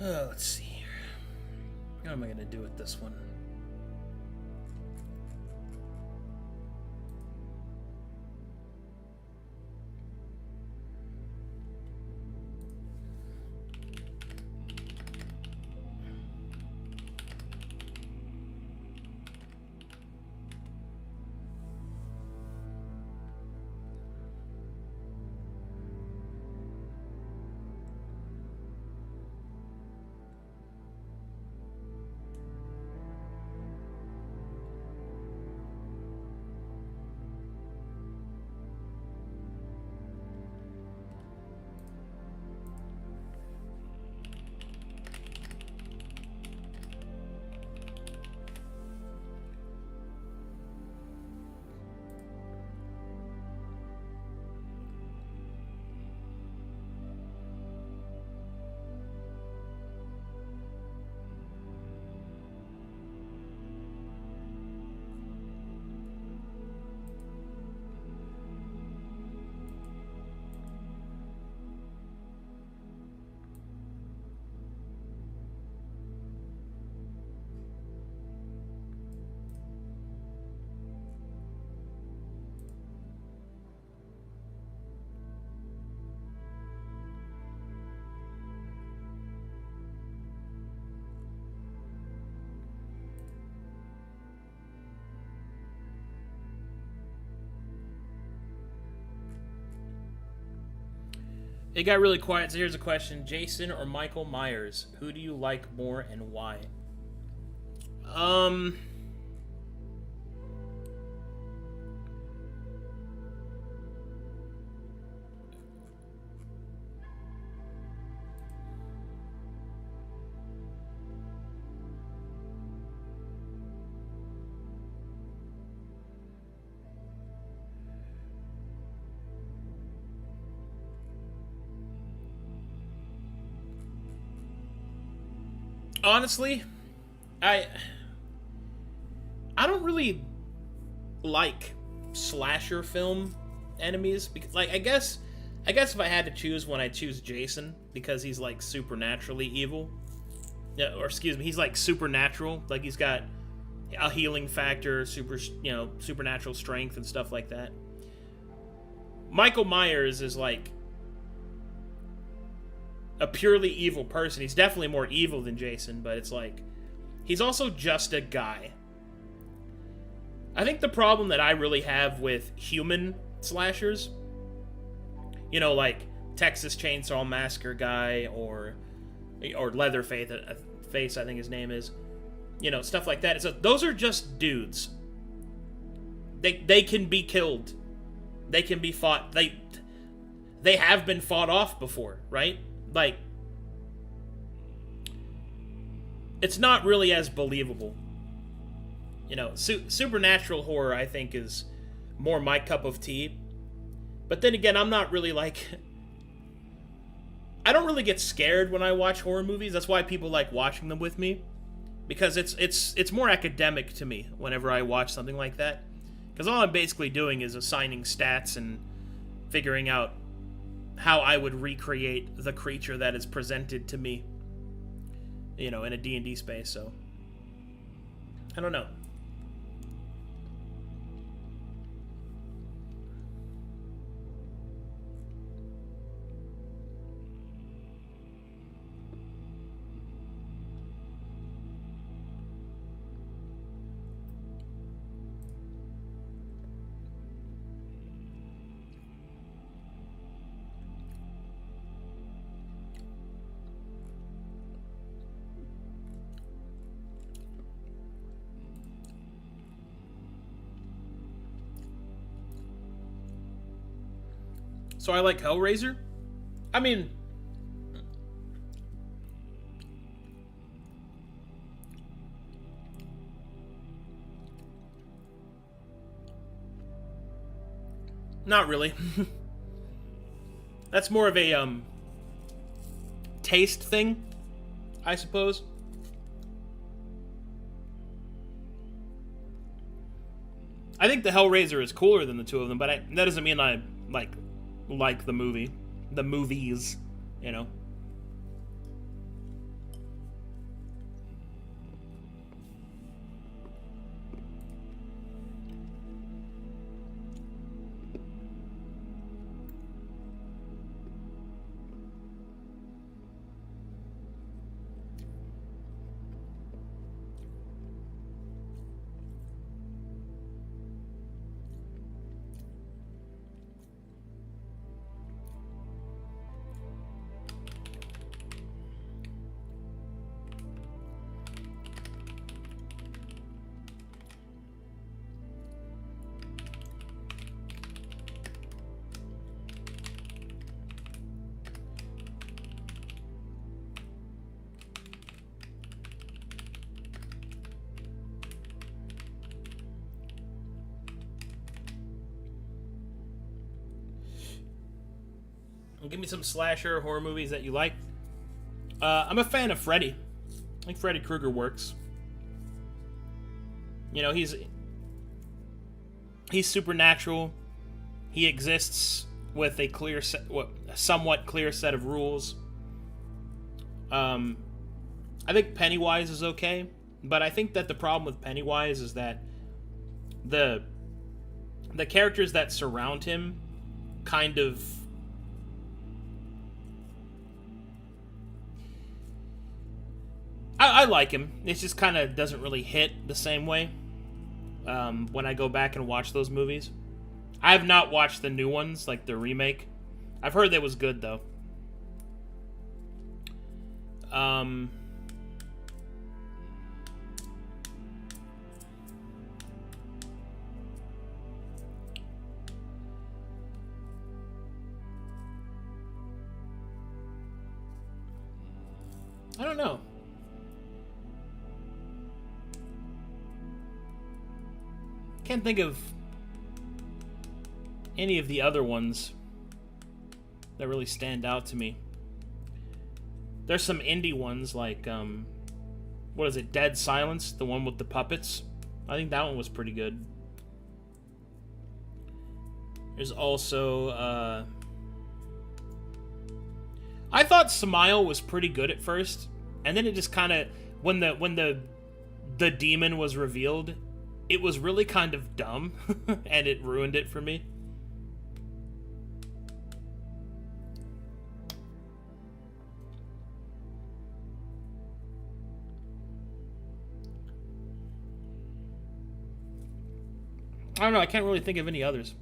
[SPEAKER 1] Let's see here. What am I going to do with this one? It got really quiet, so here's a question. Jason or Michael Myers? Who do you like more and why? Honestly, I don't really like slasher film enemies because, like, I guess if I had to choose one, I'd choose Jason because he's like supernaturally evil. Yeah, or excuse me, he's like supernatural. Like he's got a healing factor, supernatural strength and stuff like that. Michael Myers is like a purely evil person. He's definitely more evil than Jason, but it's like he's also just a guy. I think the problem that I really have with human slashers, you know, like Texas Chainsaw Massacre guy or Leatherface, I think his name is, you know, stuff like that. Those are just dudes. They can be killed. They can be fought. They have been fought off before, right? Like, it's not really as believable. You know, supernatural horror, I think, is more my cup of tea. But then again, I'm not really like... I don't really get scared when I watch horror movies. That's why people like watching them with me. Because it's more academic to me whenever I watch something like that. Because all I'm basically doing is assigning stats and figuring out how I would recreate the creature that is presented to me, you know, in a D&D space, so I don't know. So I like Hellraiser? I mean... Not really. That's more of a, taste thing, I suppose. I think the Hellraiser is cooler than the two of them, but that doesn't mean I, like the movies, you know. Give me some slasher horror movies that you like. I'm a fan of Freddy. I think Freddy Krueger works. You know, he's supernatural. He exists with a somewhat clear set of rules. I think Pennywise is okay, but I think that the problem with Pennywise is that the characters that surround him kind of I like him. It just kind of doesn't really hit the same way when I go back and watch those movies. I have not watched the new ones, like the remake. I've heard that was good, though. I don't know. Can't think of any of the other ones that really stand out to me. There's some indie ones like, what is it, Dead Silence, the one with the puppets. I think that one was pretty good. There's also, I thought Smile was pretty good at first, and then it just kind of, when the demon was revealed, it was really kind of dumb, and it ruined it for me. I don't know, I can't really think of any others.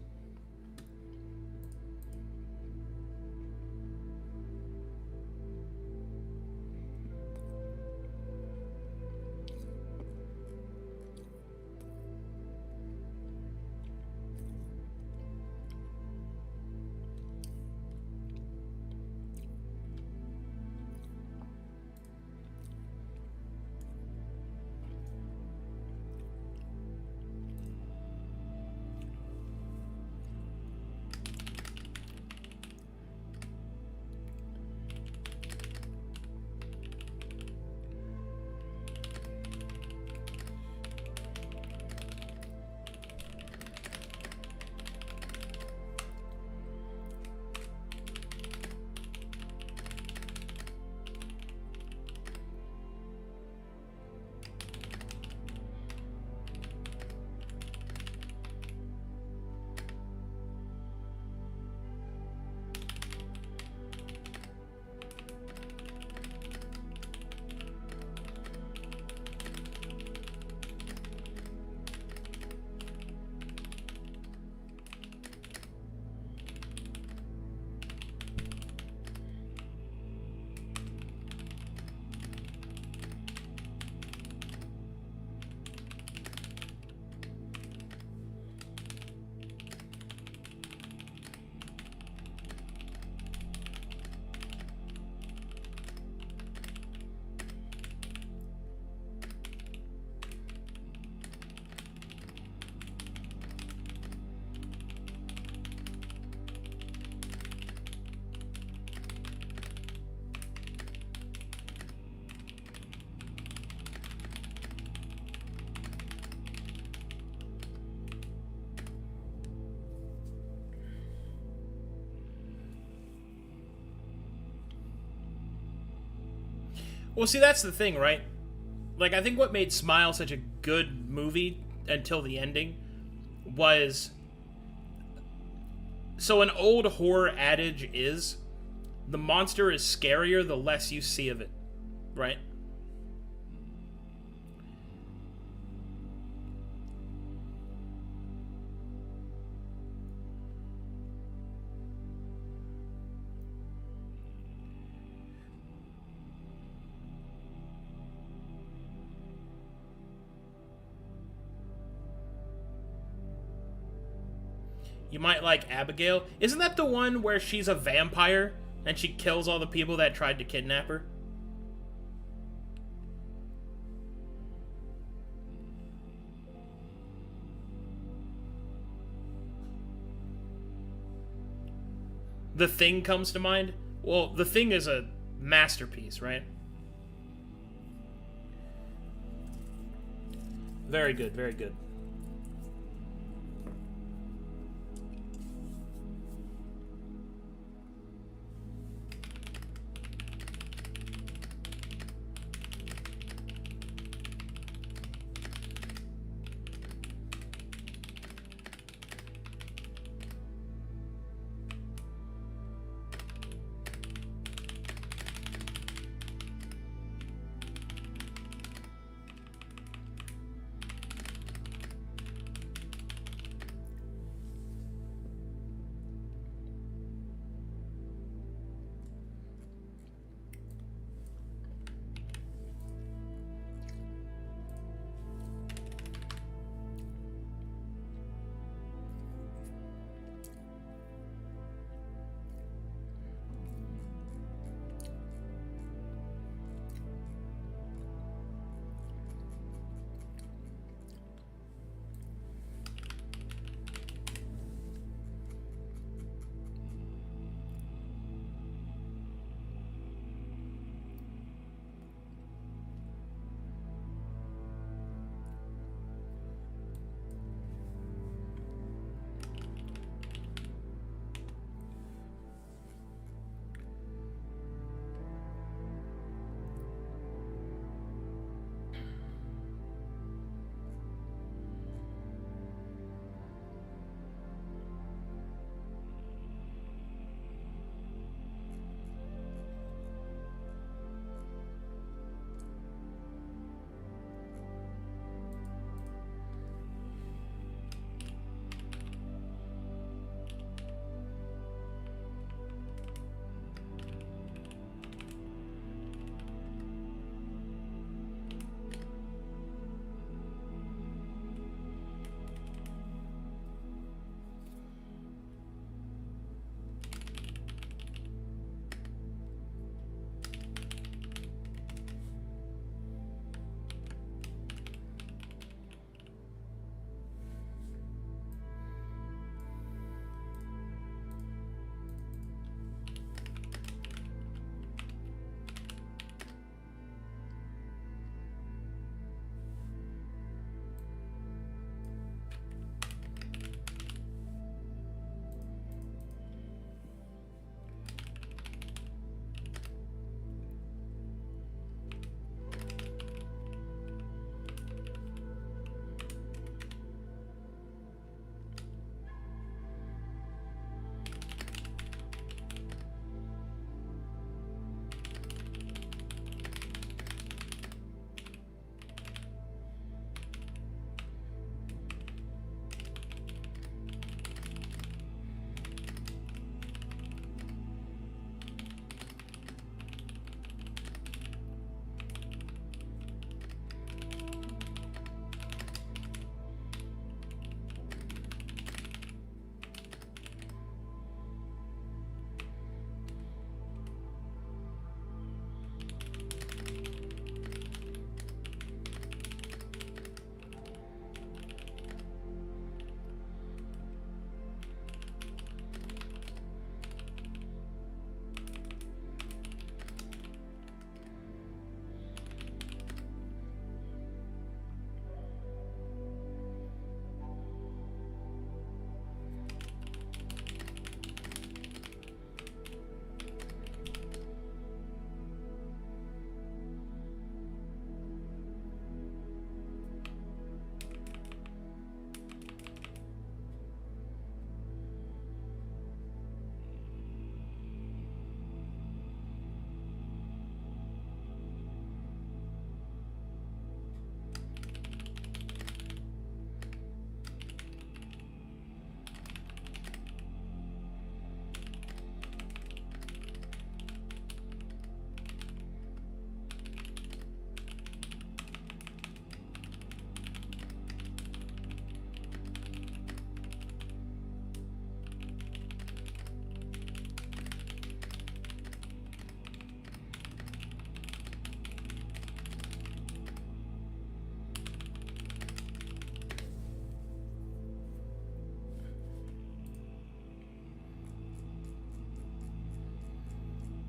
[SPEAKER 1] Well, see, that's the thing, right? Like, I think what made Smile such a good movie until the ending was... So an old horror adage is, the monster is scarier the less you see of it, right? You might like Abigail. Isn't that the one where she's a vampire and she kills all the people that tried to kidnap her? The Thing comes to mind. Well, The Thing is a masterpiece, right? Very good, very good.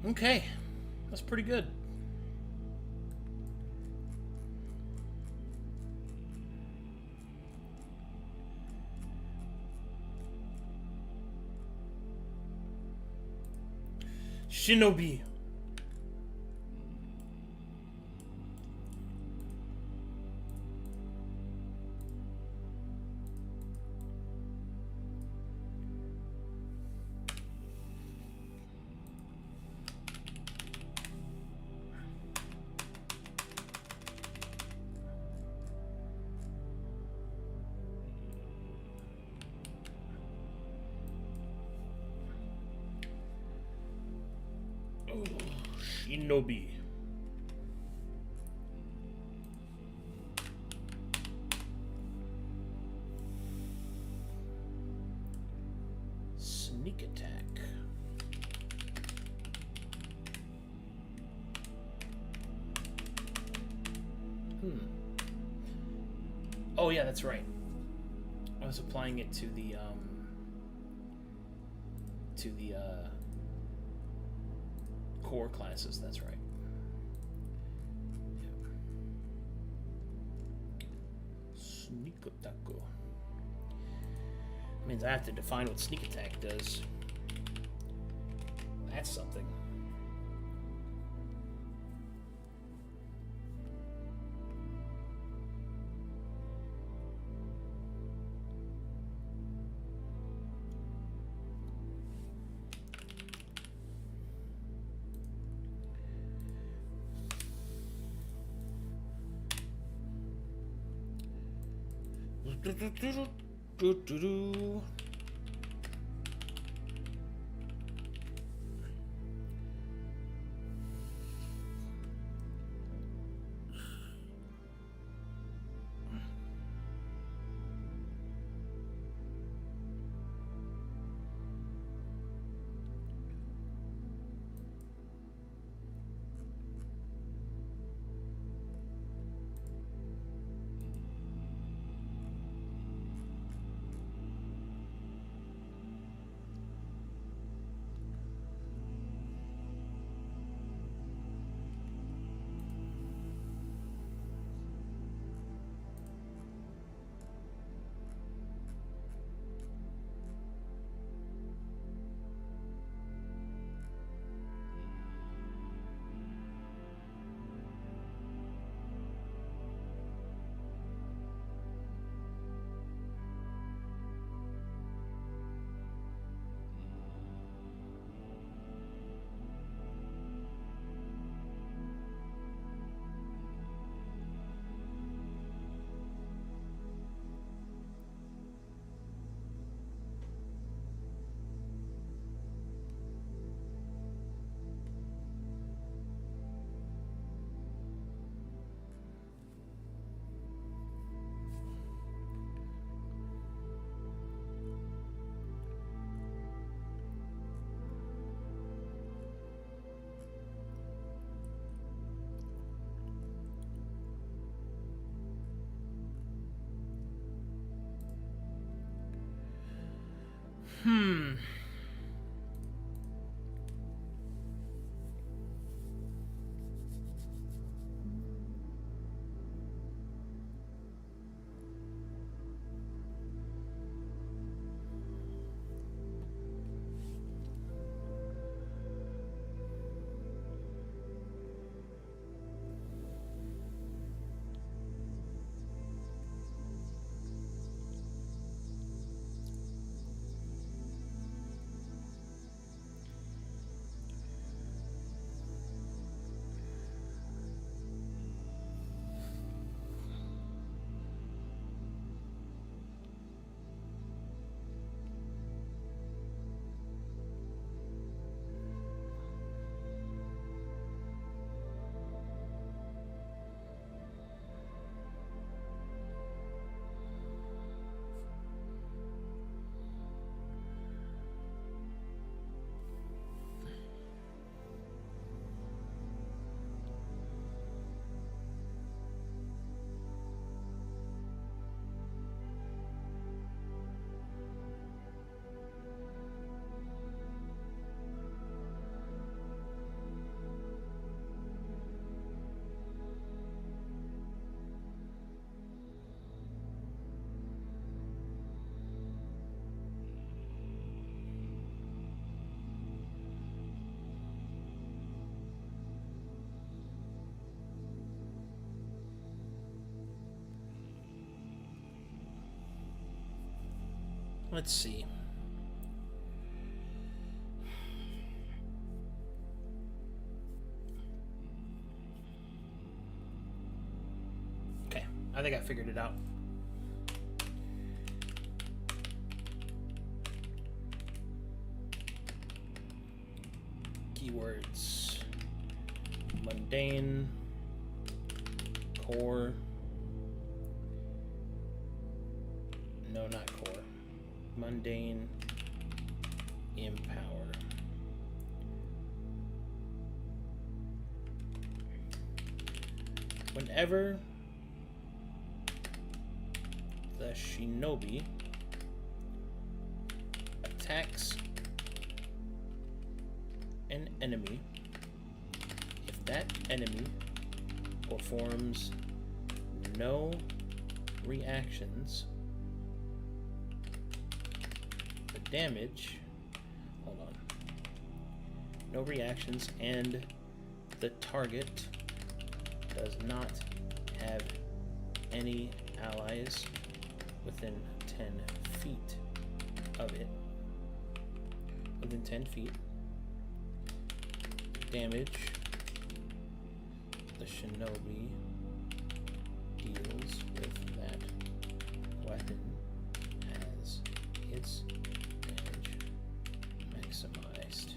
[SPEAKER 1] Okay, that's pretty good. Shinobi. Oh, Shinobi. Sneak attack. Oh yeah, that's right. I was applying it to the core classes. That's right. Yep. Sneak attack. Means I have to define what sneak attack does. That's something. Hmm. Let's see. Okay, I think I figured it out. Keywords. Mundane. Core. No, not core. Mundane. Empower. Whenever the shinobi attacks an enemy, if that enemy performs no reactions, the damage, hold on, no reactions, and the target does not have any allies within 10 feet of it, within 10 feet, damage the shinobi deals with that weapon has its damage maximized.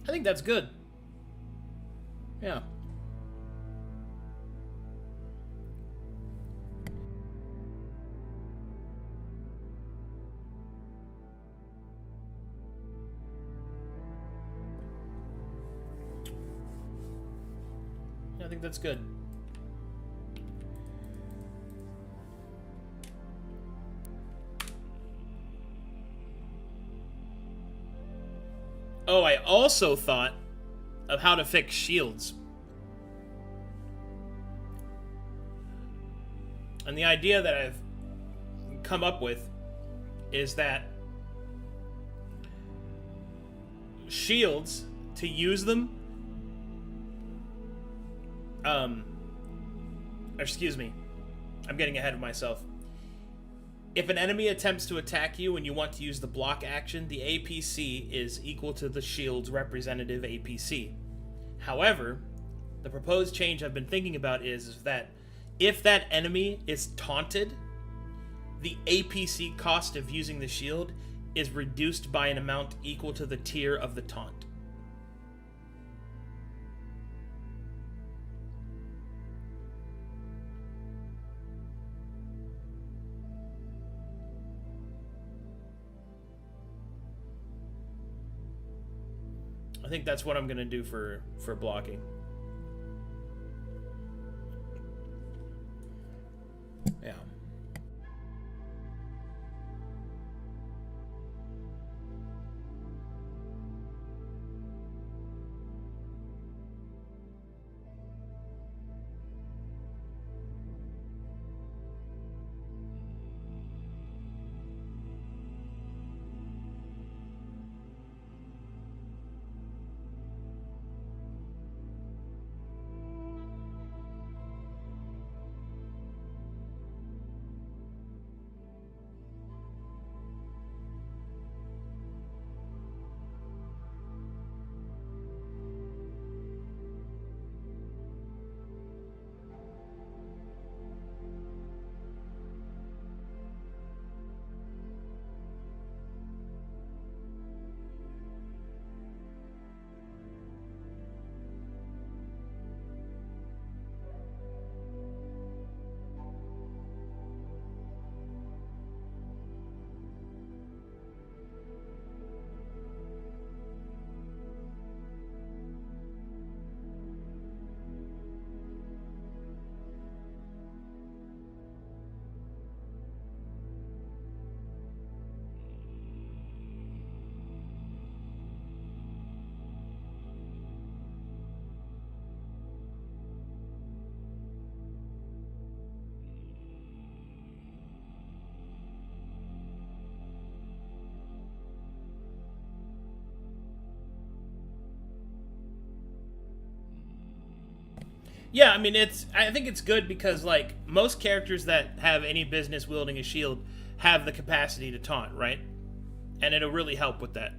[SPEAKER 1] I think that's good. Yeah. I think that's good. Oh, I also thought of how to fix shields. And the idea that I've come up with is that shields, to use them, excuse me, I'm getting ahead of myself. If an enemy attempts to attack you and you want to use the block action, the APC is equal to the shield's representative APC. However, the proposed change I've been thinking about is that if that enemy is taunted, the APC cost of using the shield is reduced by an amount equal to the tier of the taunt. I think that's what I'm gonna do for blocking. Yeah. Yeah, I mean, I think it's good because like most characters that have any business wielding a shield have the capacity to taunt, right? And it'll really help with that.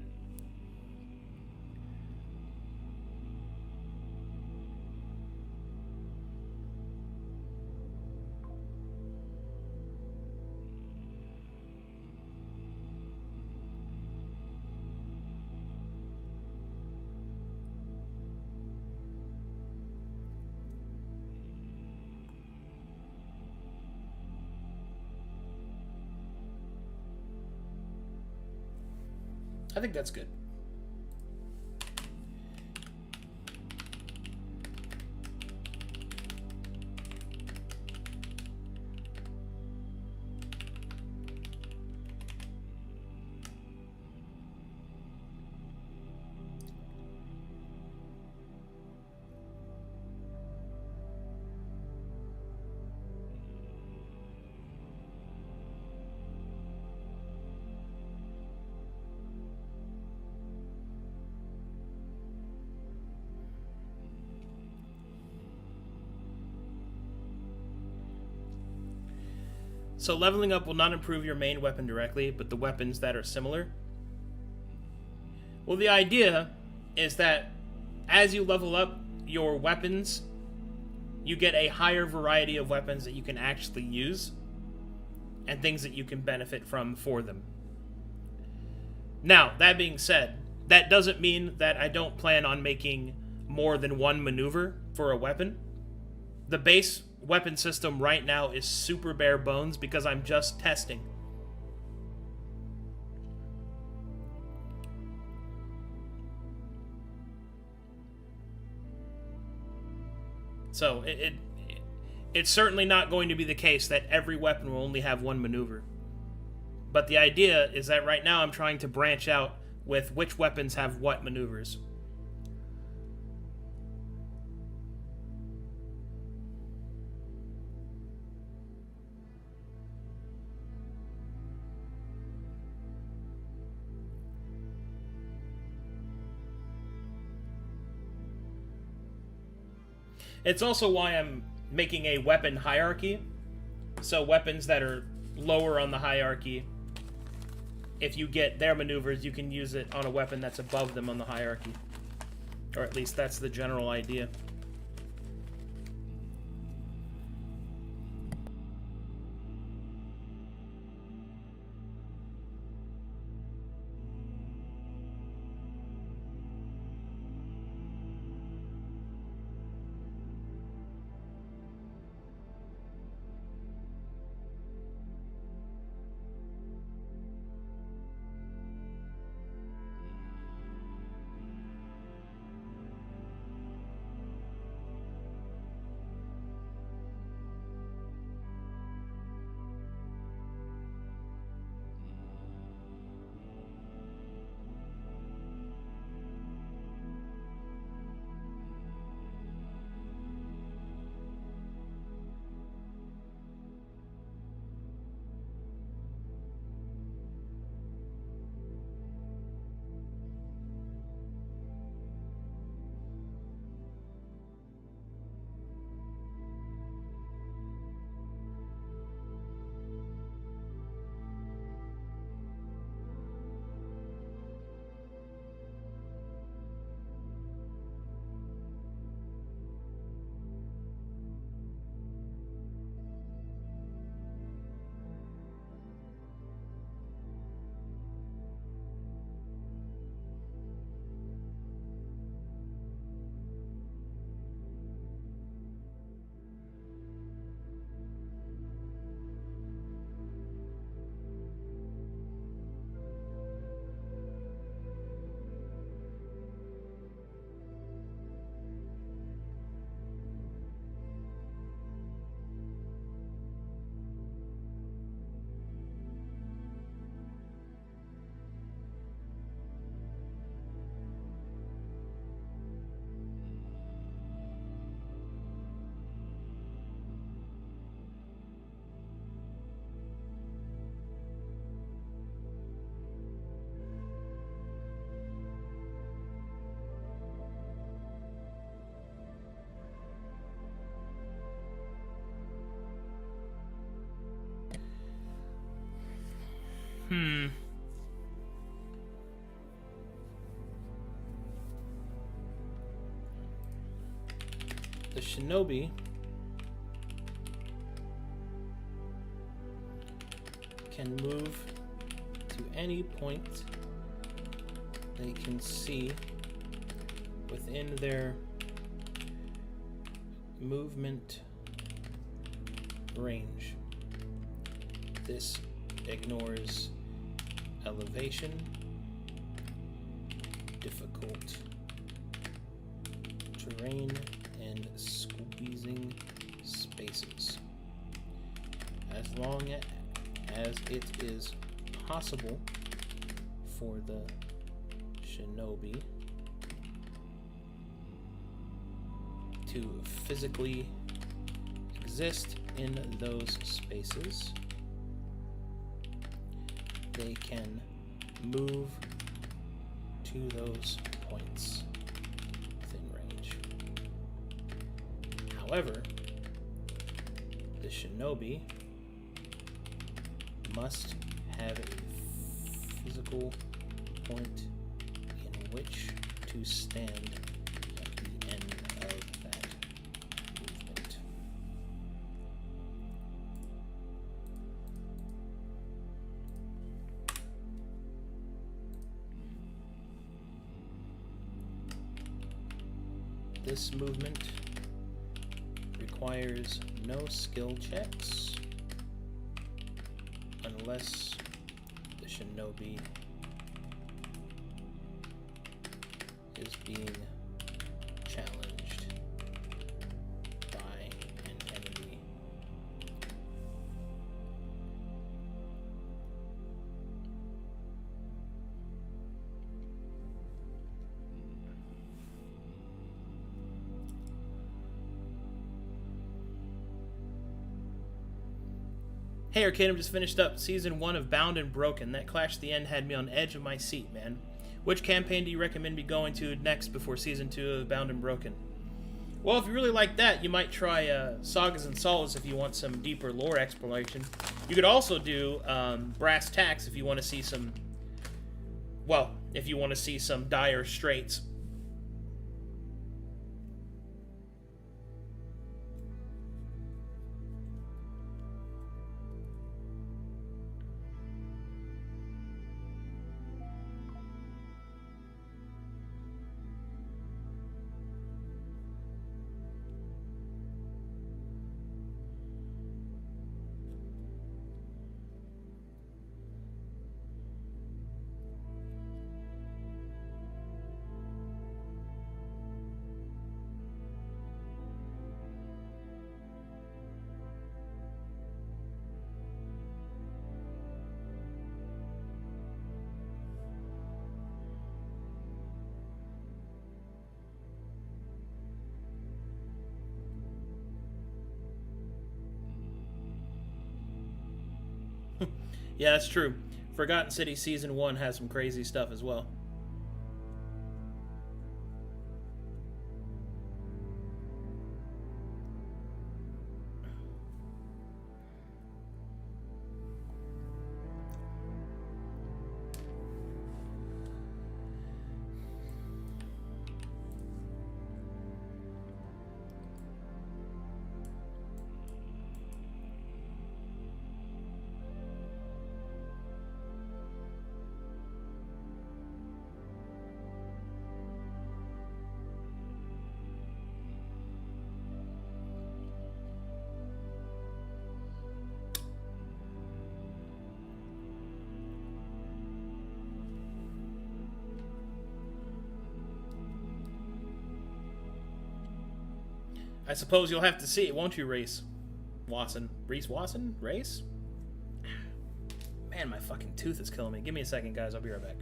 [SPEAKER 1] I think that's good. So leveling up will not improve your main weapon directly, but the weapons that are similar. Well, the idea is that as you level up your weapons, you get a higher variety of weapons that you can actually use and things that you can benefit from for them. Now, that being said, that doesn't mean that I don't plan on making more than one maneuver for a weapon. The base weapon system right now is super bare bones because I'm just testing. So it's certainly not going to be the case that every weapon will only have one maneuver. But the idea is that right now I'm trying to branch out with which weapons have what maneuvers. It's also why I'm making a weapon hierarchy. So weapons that are lower on the hierarchy, if you get their maneuvers, you can use it on a weapon that's above them on the hierarchy. Or at least that's the general idea. the shinobi can move to any point they can see within their movement range. This ignores elevation, difficult terrain, and squeezing spaces. As long as it is possible for the shinobi to physically exist in those spaces, they can move to those points within range. However, the shinobi must have a physical point in which to stand at the end of that movement. This movement requires no skill checks unless the shinobi is being challenged by an enemy. Hey Arcadum, just finished up Season 1 of Bound and Broken. That clash at the end had me on the edge of my seat, man. Which campaign do you recommend me going to next before Season 2 of Bound and Broken? Well, if you really like that, you might try Sagas and Solace if you want some deeper lore exploration. You could also do Brass Tacks if you want to see some... Well, if you want to see some dire straits. Yeah, that's true. Forgotten City Season 1 has some crazy stuff as well. I suppose you'll have to see it, won't you, Reese Watson? Reese Watson? Race? Man, my fucking tooth is killing me. Give me a second, guys. I'll be right back.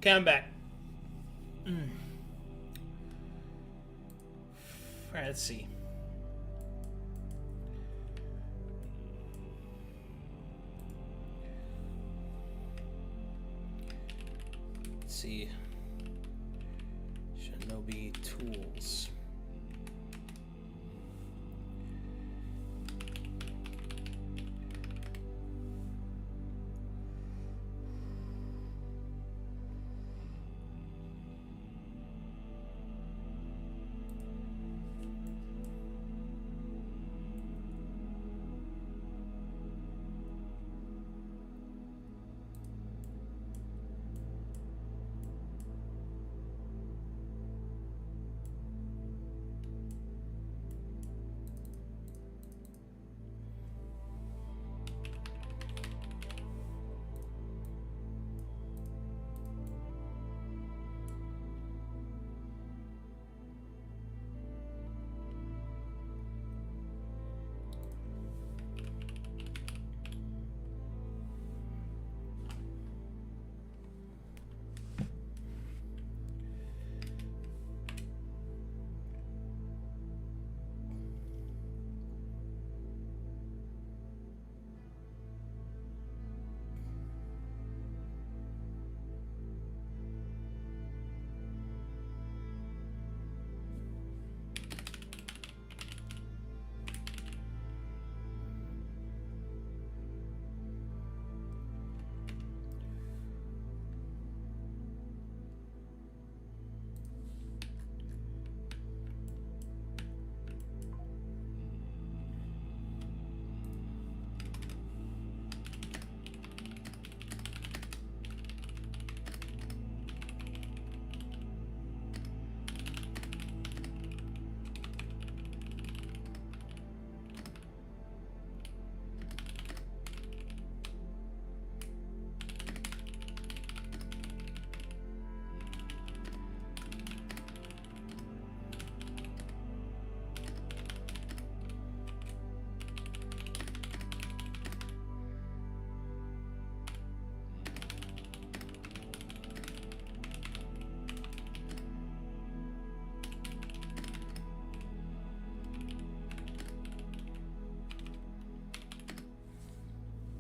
[SPEAKER 1] Okay, I'm back. Alright, let's see. Let's see. Shinobi tools.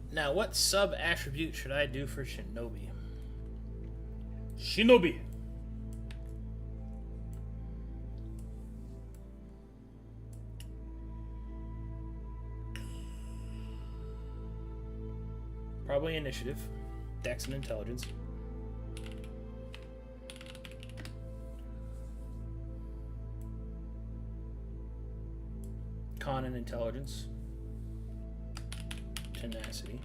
[SPEAKER 1] Now, what sub-attribute should I do for Shinobi? Shinobi! Probably initiative, dex, and intelligence. Con and intelligence. Tenacity.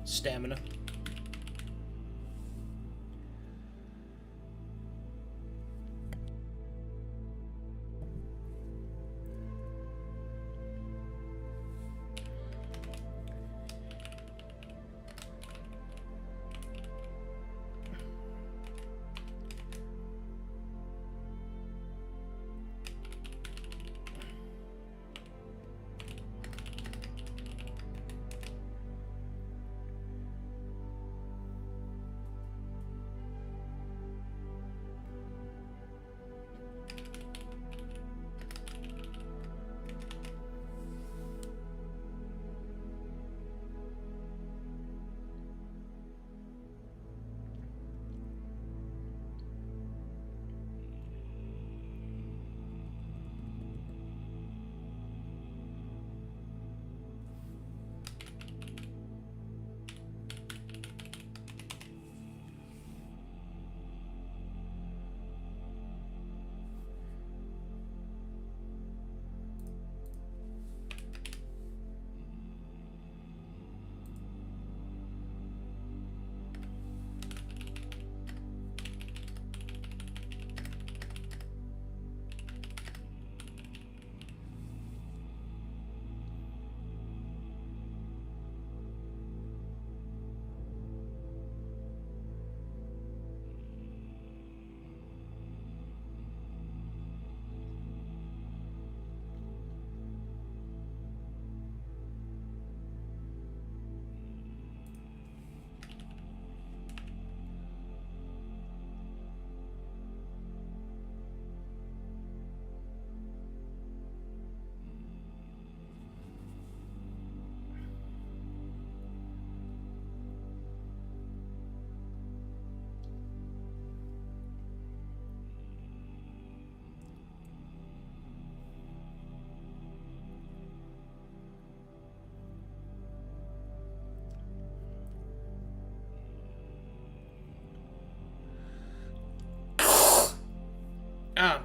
[SPEAKER 1] Stamina.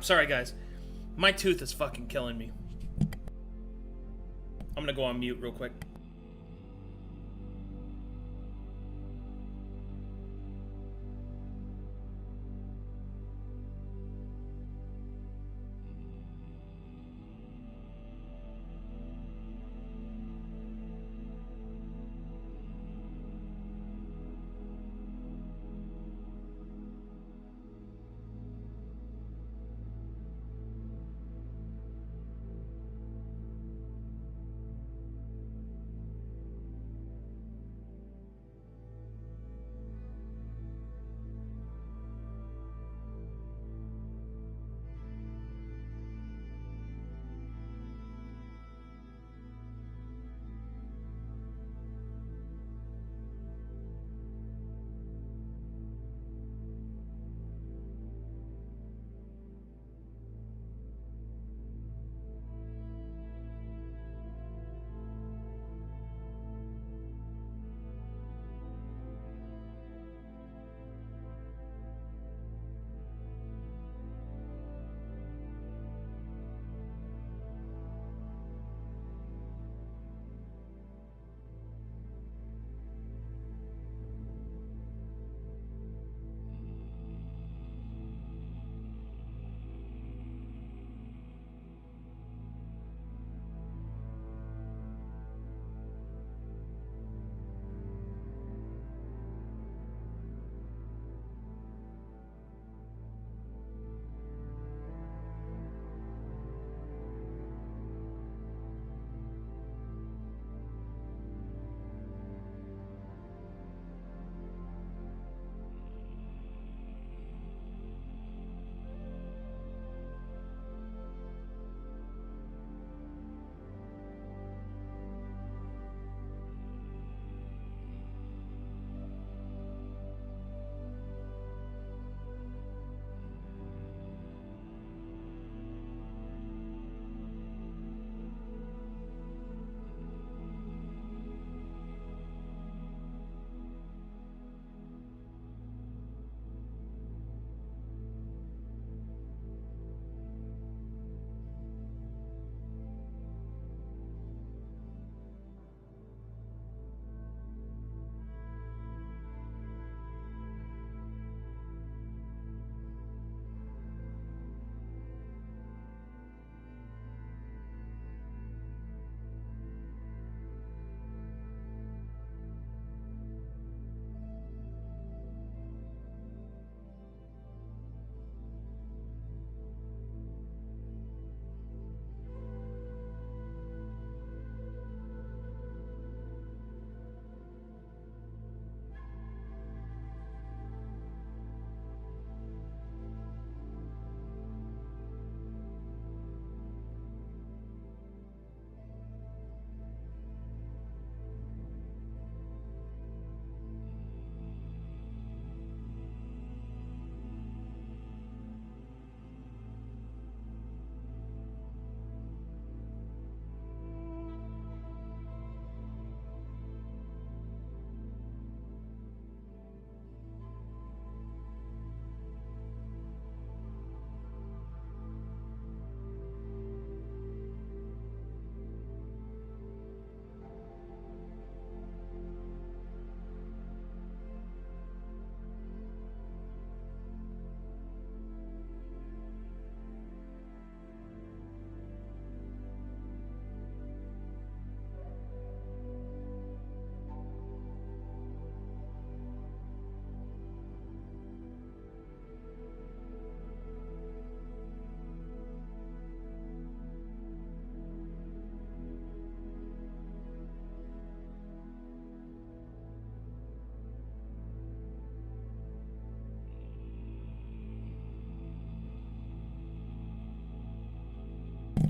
[SPEAKER 1] Sorry guys. My tooth is fucking killing me. I'm gonna go on mute real quick.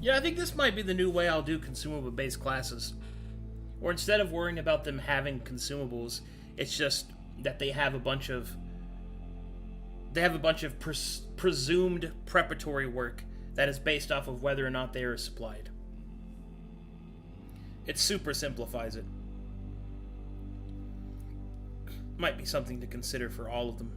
[SPEAKER 1] Yeah, I think this might be the new way I'll do consumable-based classes. Or instead of worrying about them having consumables, it's just that they have a bunch of presumed preparatory work that is based off of whether or not they are supplied. It super simplifies it. Might be something to consider for all of them.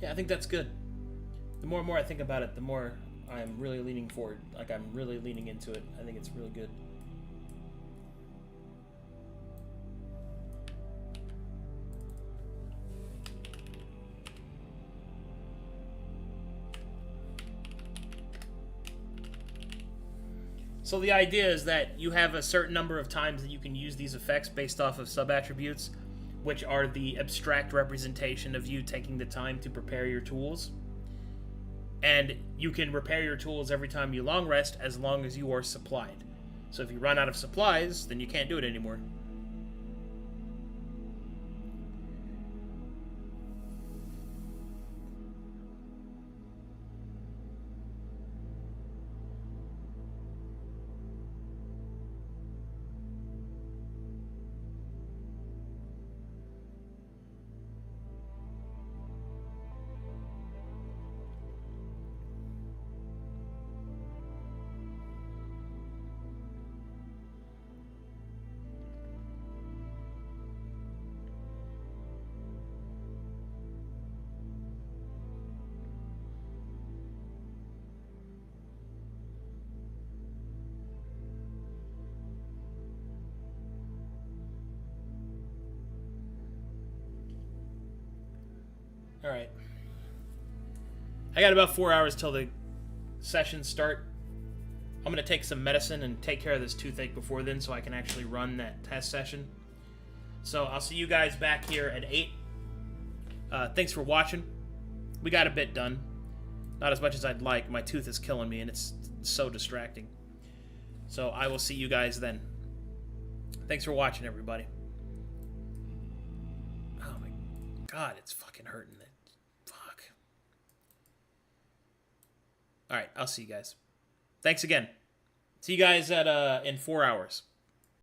[SPEAKER 1] Yeah, I think that's good. The more and more I think about it, the more I'm really leaning forward. Like, I'm really leaning into it. I think it's really good. So the idea is that you have a certain number of times that you can use these effects based off of sub-attributes, which are the abstract representation of you taking the time to prepare your tools. And you can repair your tools every time you long rest as long as you are supplied. So if you run out of supplies, then you can't do it anymore. All right. I got about 4 hours till the sessions start. I'm going to take some medicine and take care of this toothache before then so I can actually run that test session. So I'll see you guys back here at 8. Thanks for watching. We got a bit done. Not as much as I'd like. My tooth is killing me and it's so distracting. So I will see you guys then. Thanks for watching, everybody. Oh my god, it's fucking hurting. Fuck. Alright, I'll see you guys. Thanks again. See you guys at in 4 hours.